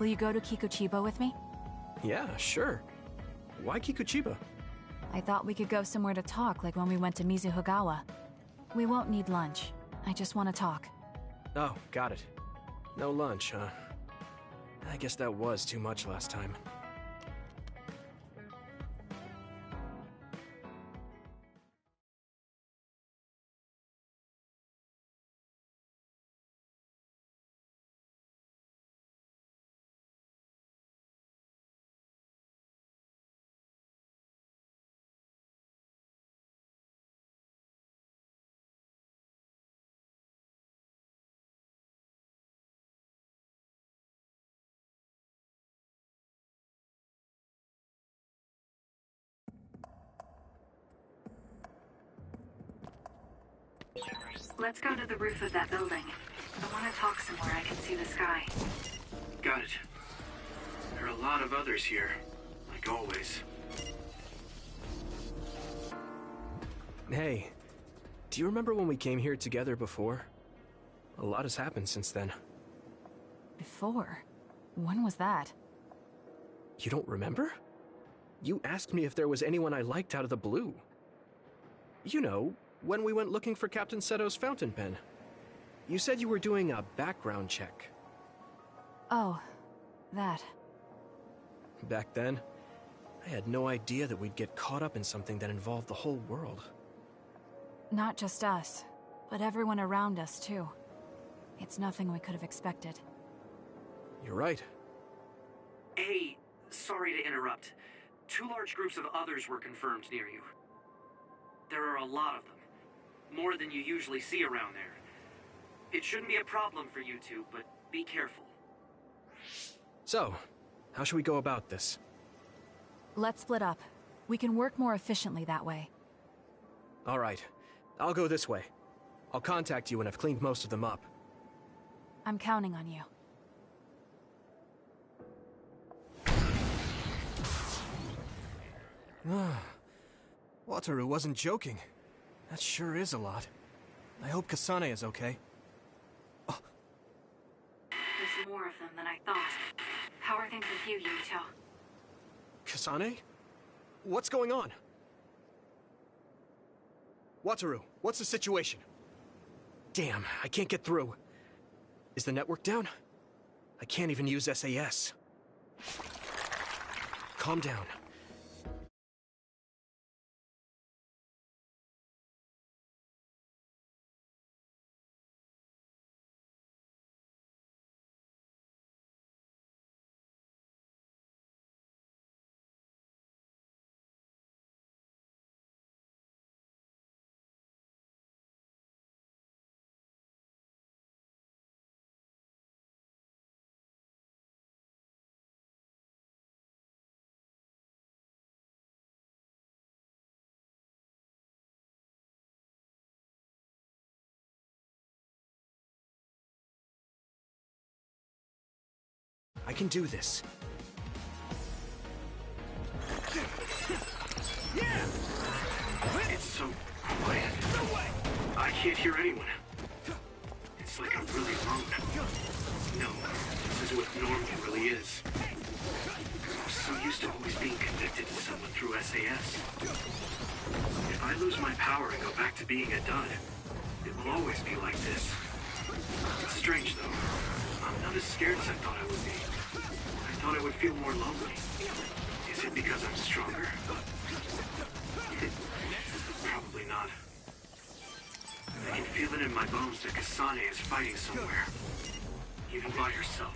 Will you go to Kikuchiba with me? Yeah, sure. Why Kikuchiba? I thought we could go somewhere to talk, like when we went to Mizuhigawa. We won't need lunch. I just want to talk. Oh, got it. No lunch, huh? I guess that was too much last time. Let's go to the roof of that building. I want to talk somewhere I can see the sky. Got it. There are a lot of others here, like always. Hey, do you remember when we came here together before? A lot has happened since then. Before? When was that? You don't remember? You asked me if there was anyone I liked out of the blue. You know, when we went looking for Captain Seto's fountain pen. You said you were doing a background check. Oh, that. Back then, I had no idea that we'd get caught up in something that involved the whole world. Not just us, but everyone around us, too. It's nothing we could have expected. You're right. Hey, sorry to interrupt. 2 large groups of others were confirmed near you. There are a lot of them. more than you usually see around there. It shouldn't be a problem for you two, but be careful. So, how should we go about this? Let's split up. We can work more efficiently that way. All right. I'll go this way. I'll contact you when I've cleaned most of them up. I'm counting on you. Wataru wasn't joking. That sure is a lot. I hope Kasane is okay. There's more of them than I thought. How are things with you, Yumito? Kasane? What's going on? Wataru, what's the situation? Damn, I can't get through. Is the network down? I can't even use SAS. Calm down. I can do this. It's so quiet. I can't hear anyone. It's like I'm really alone. No, this is what normal really is. I'm so used to always being connected to someone through SAS. If I lose my power and go back to being a dud, it will always be like this. It's strange, though. I'm not as scared as I thought I would be. I thought I would feel more lonely. Is it because I'm stronger? Probably not. I can feel it in my bones that Kasane is fighting somewhere. Even by herself.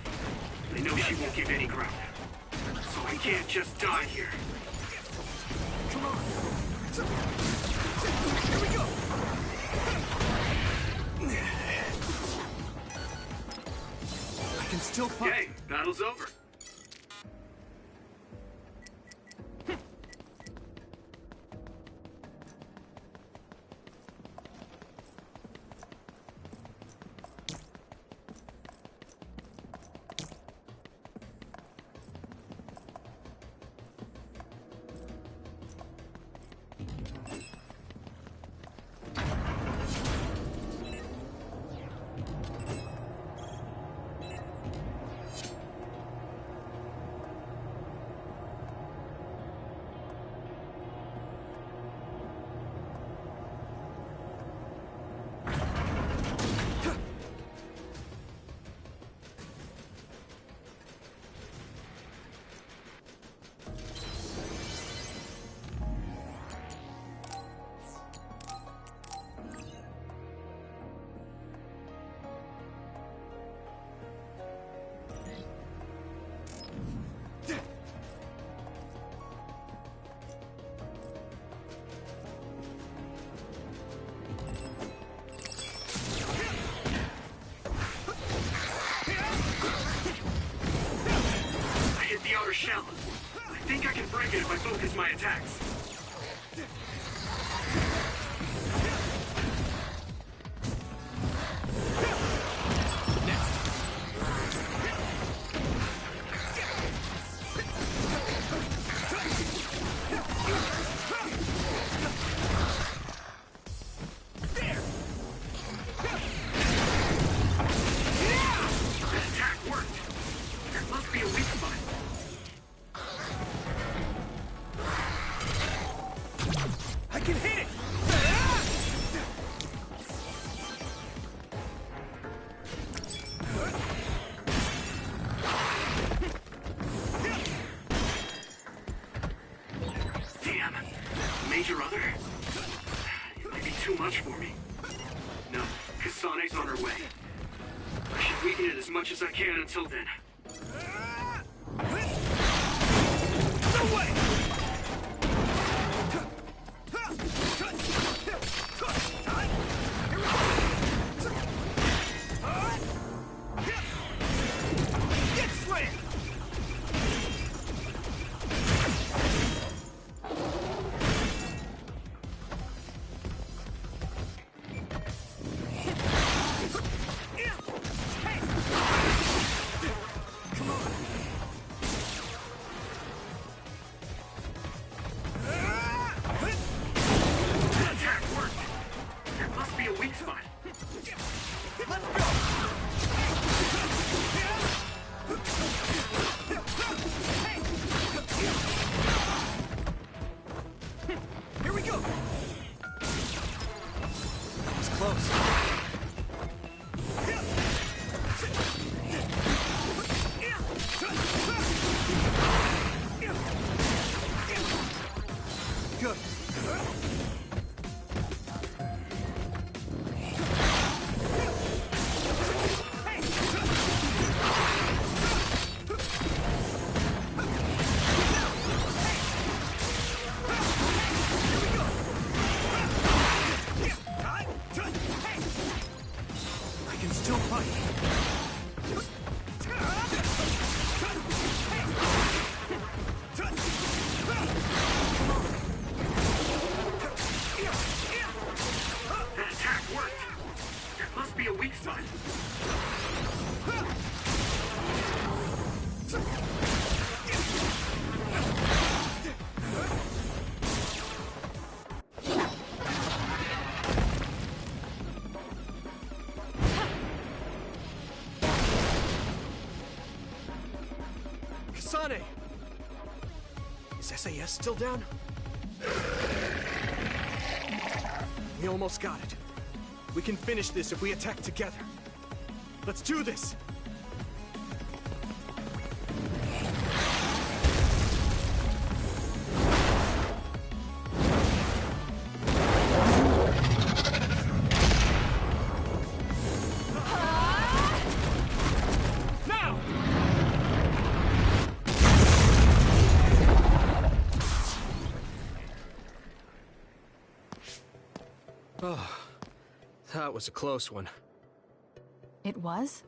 I know she won't give any ground. So I can't just die here. Come on! Here we go! I can still fight. Okay, battle's over. Shell. I think I can break it if I focus my attacks. As I can until then. No way! spot. Let's go! Here we go! That was close. Good. I can still fight. That attack worked. There must be a weak spot. Kasane! Is SAS still down? We almost got it. We can finish this if we attack together. Let's do this! Now! Oh, that was a close one. It was?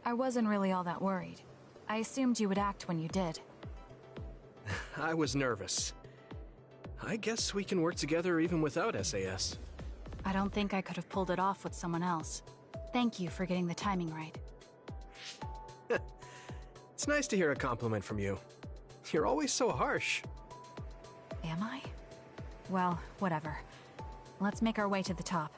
I wasn't really all that worried. I assumed you would act when you did. I was nervous. I guess we can work together even without SAS. I don't think I could have pulled it off with someone else. Thank you for getting the timing right. It's nice to hear a compliment from you. You're always so harsh. Am I? Well, whatever. Let's make our way to the top.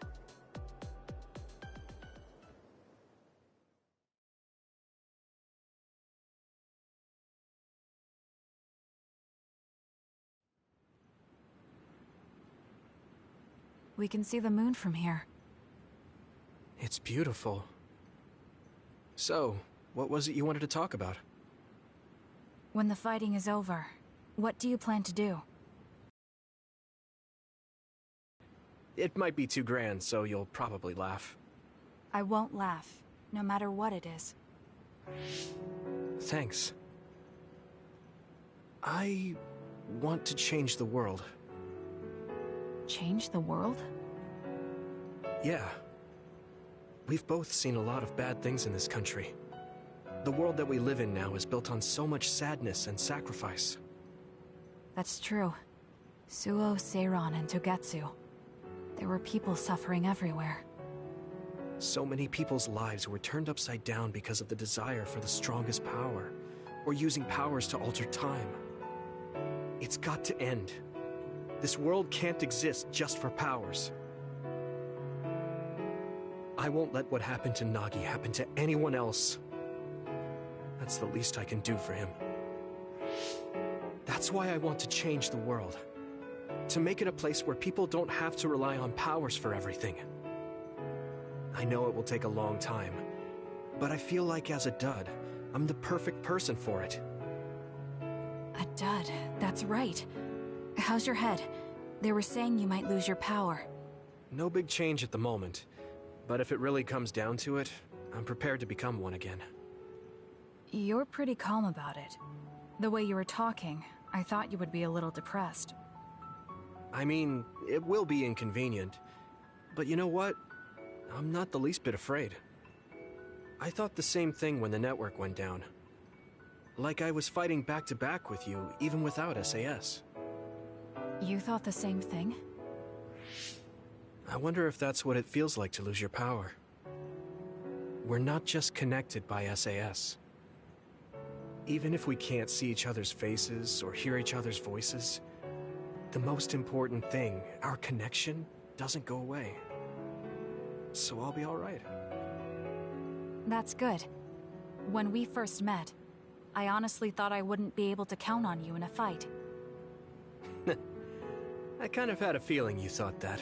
We can see the moon from here. It's beautiful. So, what was it you wanted to talk about? When the fighting is over, what do you plan to do? It might be too grand, so you'll probably laugh. I won't laugh, no matter what it is. Thanks. I want to change the world. Change the world? Yeah. We've both seen a lot of bad things in this country. The world that we live in now is built on so much sadness and sacrifice. That's true. Suo, Seiran, and Togetsu. There were people suffering everywhere. So many people's lives were turned upside down because of the desire for the strongest power, or using powers to alter time. It's got to end. This world can't exist just for powers. I won't let what happened to Nagi happen to anyone else. That's the least I can do for him. That's why I want to change the world. To make it a place where people don't have to rely on powers for everything. I know it will take a long time, but I feel like as a dud, I'm the perfect person for it. A dud, that's right. How's your head? They were saying you might lose your power. No big change at the moment, but if it really comes down to it, I'm prepared to become one again. You're pretty calm about it. The way you were talking, I thought you would be a little depressed. I mean, it will be inconvenient, but you know what? I'm not the least bit afraid. I thought the same thing when the network went down. Like I was fighting back-to-back with you, even without SAS. You thought the same thing? I wonder if that's what it feels like to lose your power. We're not just connected by SAS. Even if we can't see each other's faces or hear each other's voices, the most important thing, our connection, doesn't go away. so I'll be alright. That's good. When we first met, I honestly thought I wouldn't be able to count on you in a fight. I kind of had a feeling you thought that.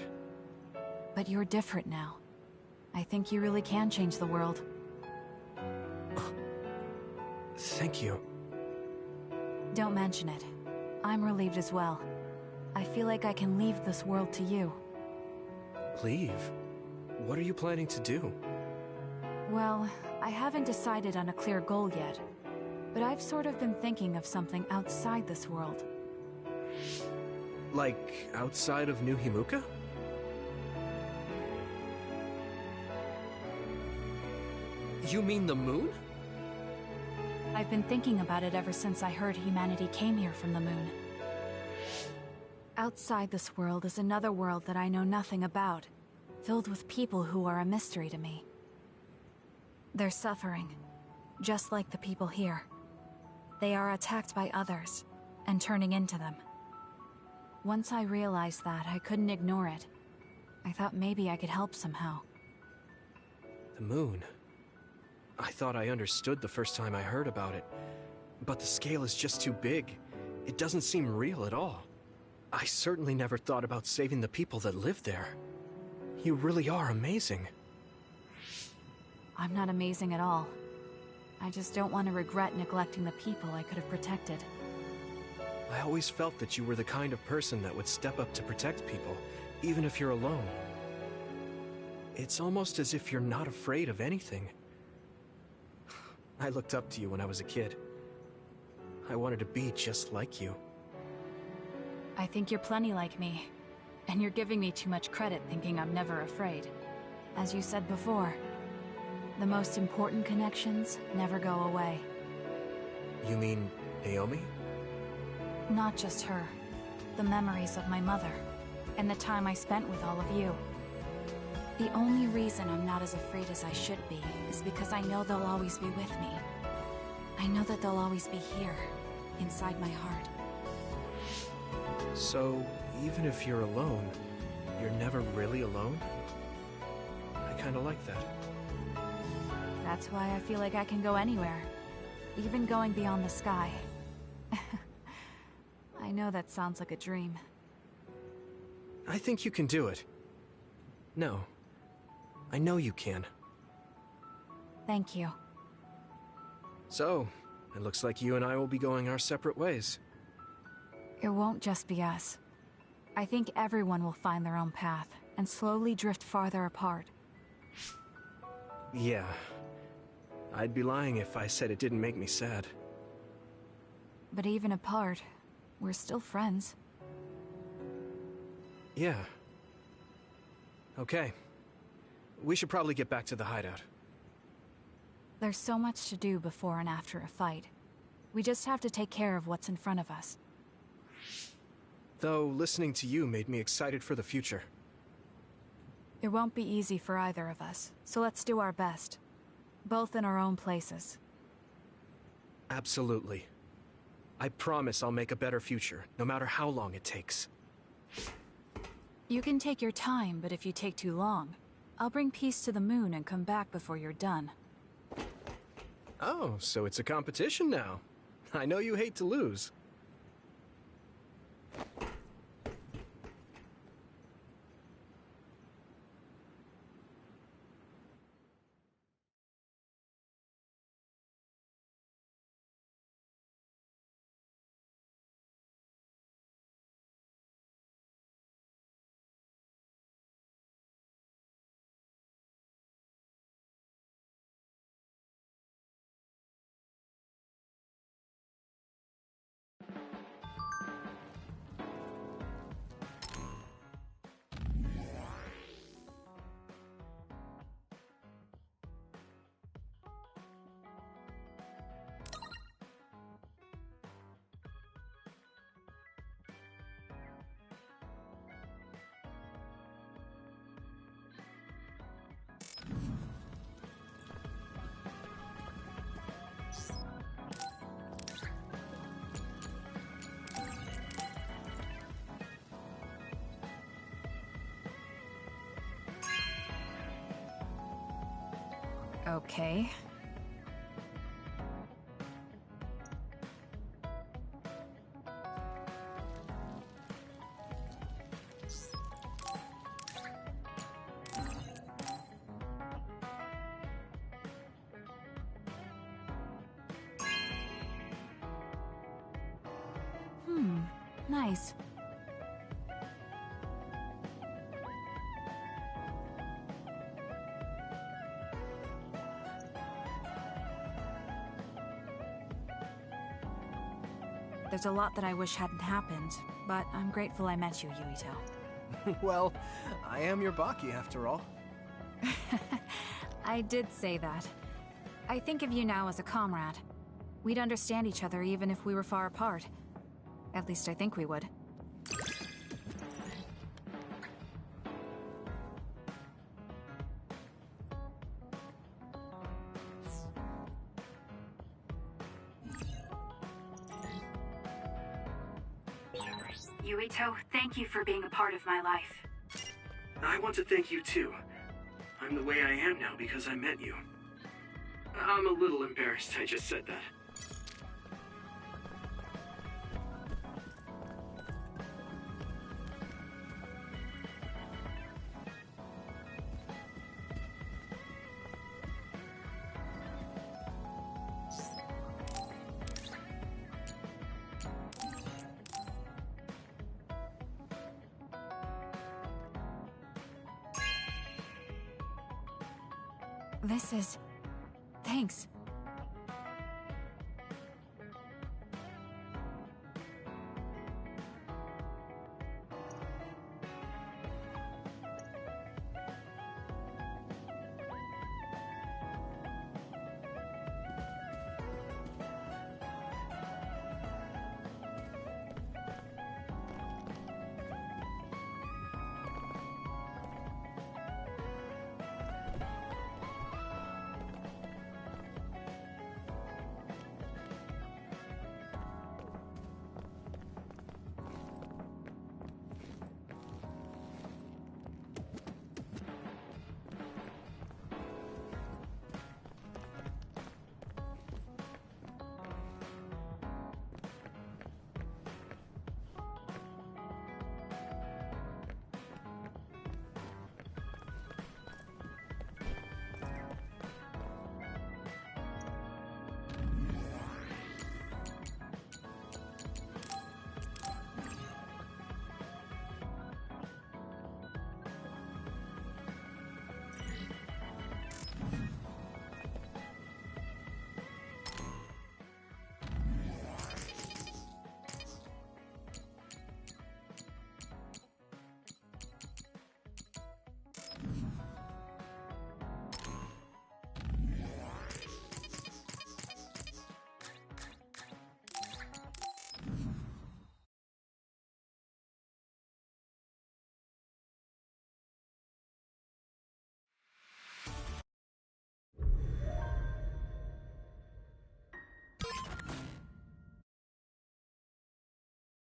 But you're different now. I think you really can change the world. Thank you. Don't mention it. I'm relieved as well. I feel like I can leave this world to you. Leave? What are you planning to do? Well, I haven't decided on a clear goal yet, but I've sort of been thinking of something outside this world. Like, outside of New Himuka? You mean the moon? I've been thinking about it ever since I heard humanity came here from the moon. Outside this world is another world that I know nothing about, filled with people who are a mystery to me. They're suffering, just like the people here. They are attacked by others, and turning into them. Once I realized that, I couldn't ignore it. I thought maybe I could help somehow. The moon. I thought I understood the first time I heard about it, but the scale is just too big. It doesn't seem real at all. I certainly never thought about saving the people that live there. You really are amazing. I'm not amazing at all. I just don't want to regret neglecting the people I could have protected. I always felt that you were the kind of person that would step up to protect people, even if you're alone. It's almost as if you're not afraid of anything. I looked up to you when I was a kid. I wanted to be just like you. I think you're plenty like me, and you're giving me too much credit thinking I'm never afraid. As you said before, the most important connections never go away. You mean Naomi? Not just her. The memories of my mother, and the time I spent with all of you. The only reason I'm not as afraid as I should be is because I know they'll always be with me. I know that they'll always be here, inside my heart. So, even if you're alone, you're never really alone? I kinda like that. That's why I feel like I can go anywhere, even going beyond the sky. I know that sounds like a dream. I think you can do it. No. I know you can. Thank you. So, it looks like you and I will be going our separate ways. It won't just be us. I think everyone will find their own path, and slowly drift farther apart. Yeah. I'd be lying if I said it didn't make me sad. But even apart, we're still friends. Yeah. Okay. We should probably get back to the hideout. There's so much to do before and after a fight. We just have to take care of what's in front of us. Though, listening to you made me excited for the future. It won't be easy for either of us, so let's do our best. Both in our own places. Absolutely. I promise I'll make a better future, no matter how long it takes. You can take your time, but if you take too long, I'll bring peace to the moon and come back before you're done. Oh, so it's a competition now. I know you hate to lose. Okay. Nice. There's a lot that I wish hadn't happened, but I'm grateful I met you, Yuito. Well, I am your Baki after all. I did say that. I think of you now as a comrade. We'd understand each other even if we were far apart. At least I think we would. Yuito, thank you for being a part of my life. I want to thank you too. I'm the way I am now because I met you. I'm a little embarrassed I just said that. This is... Thanks.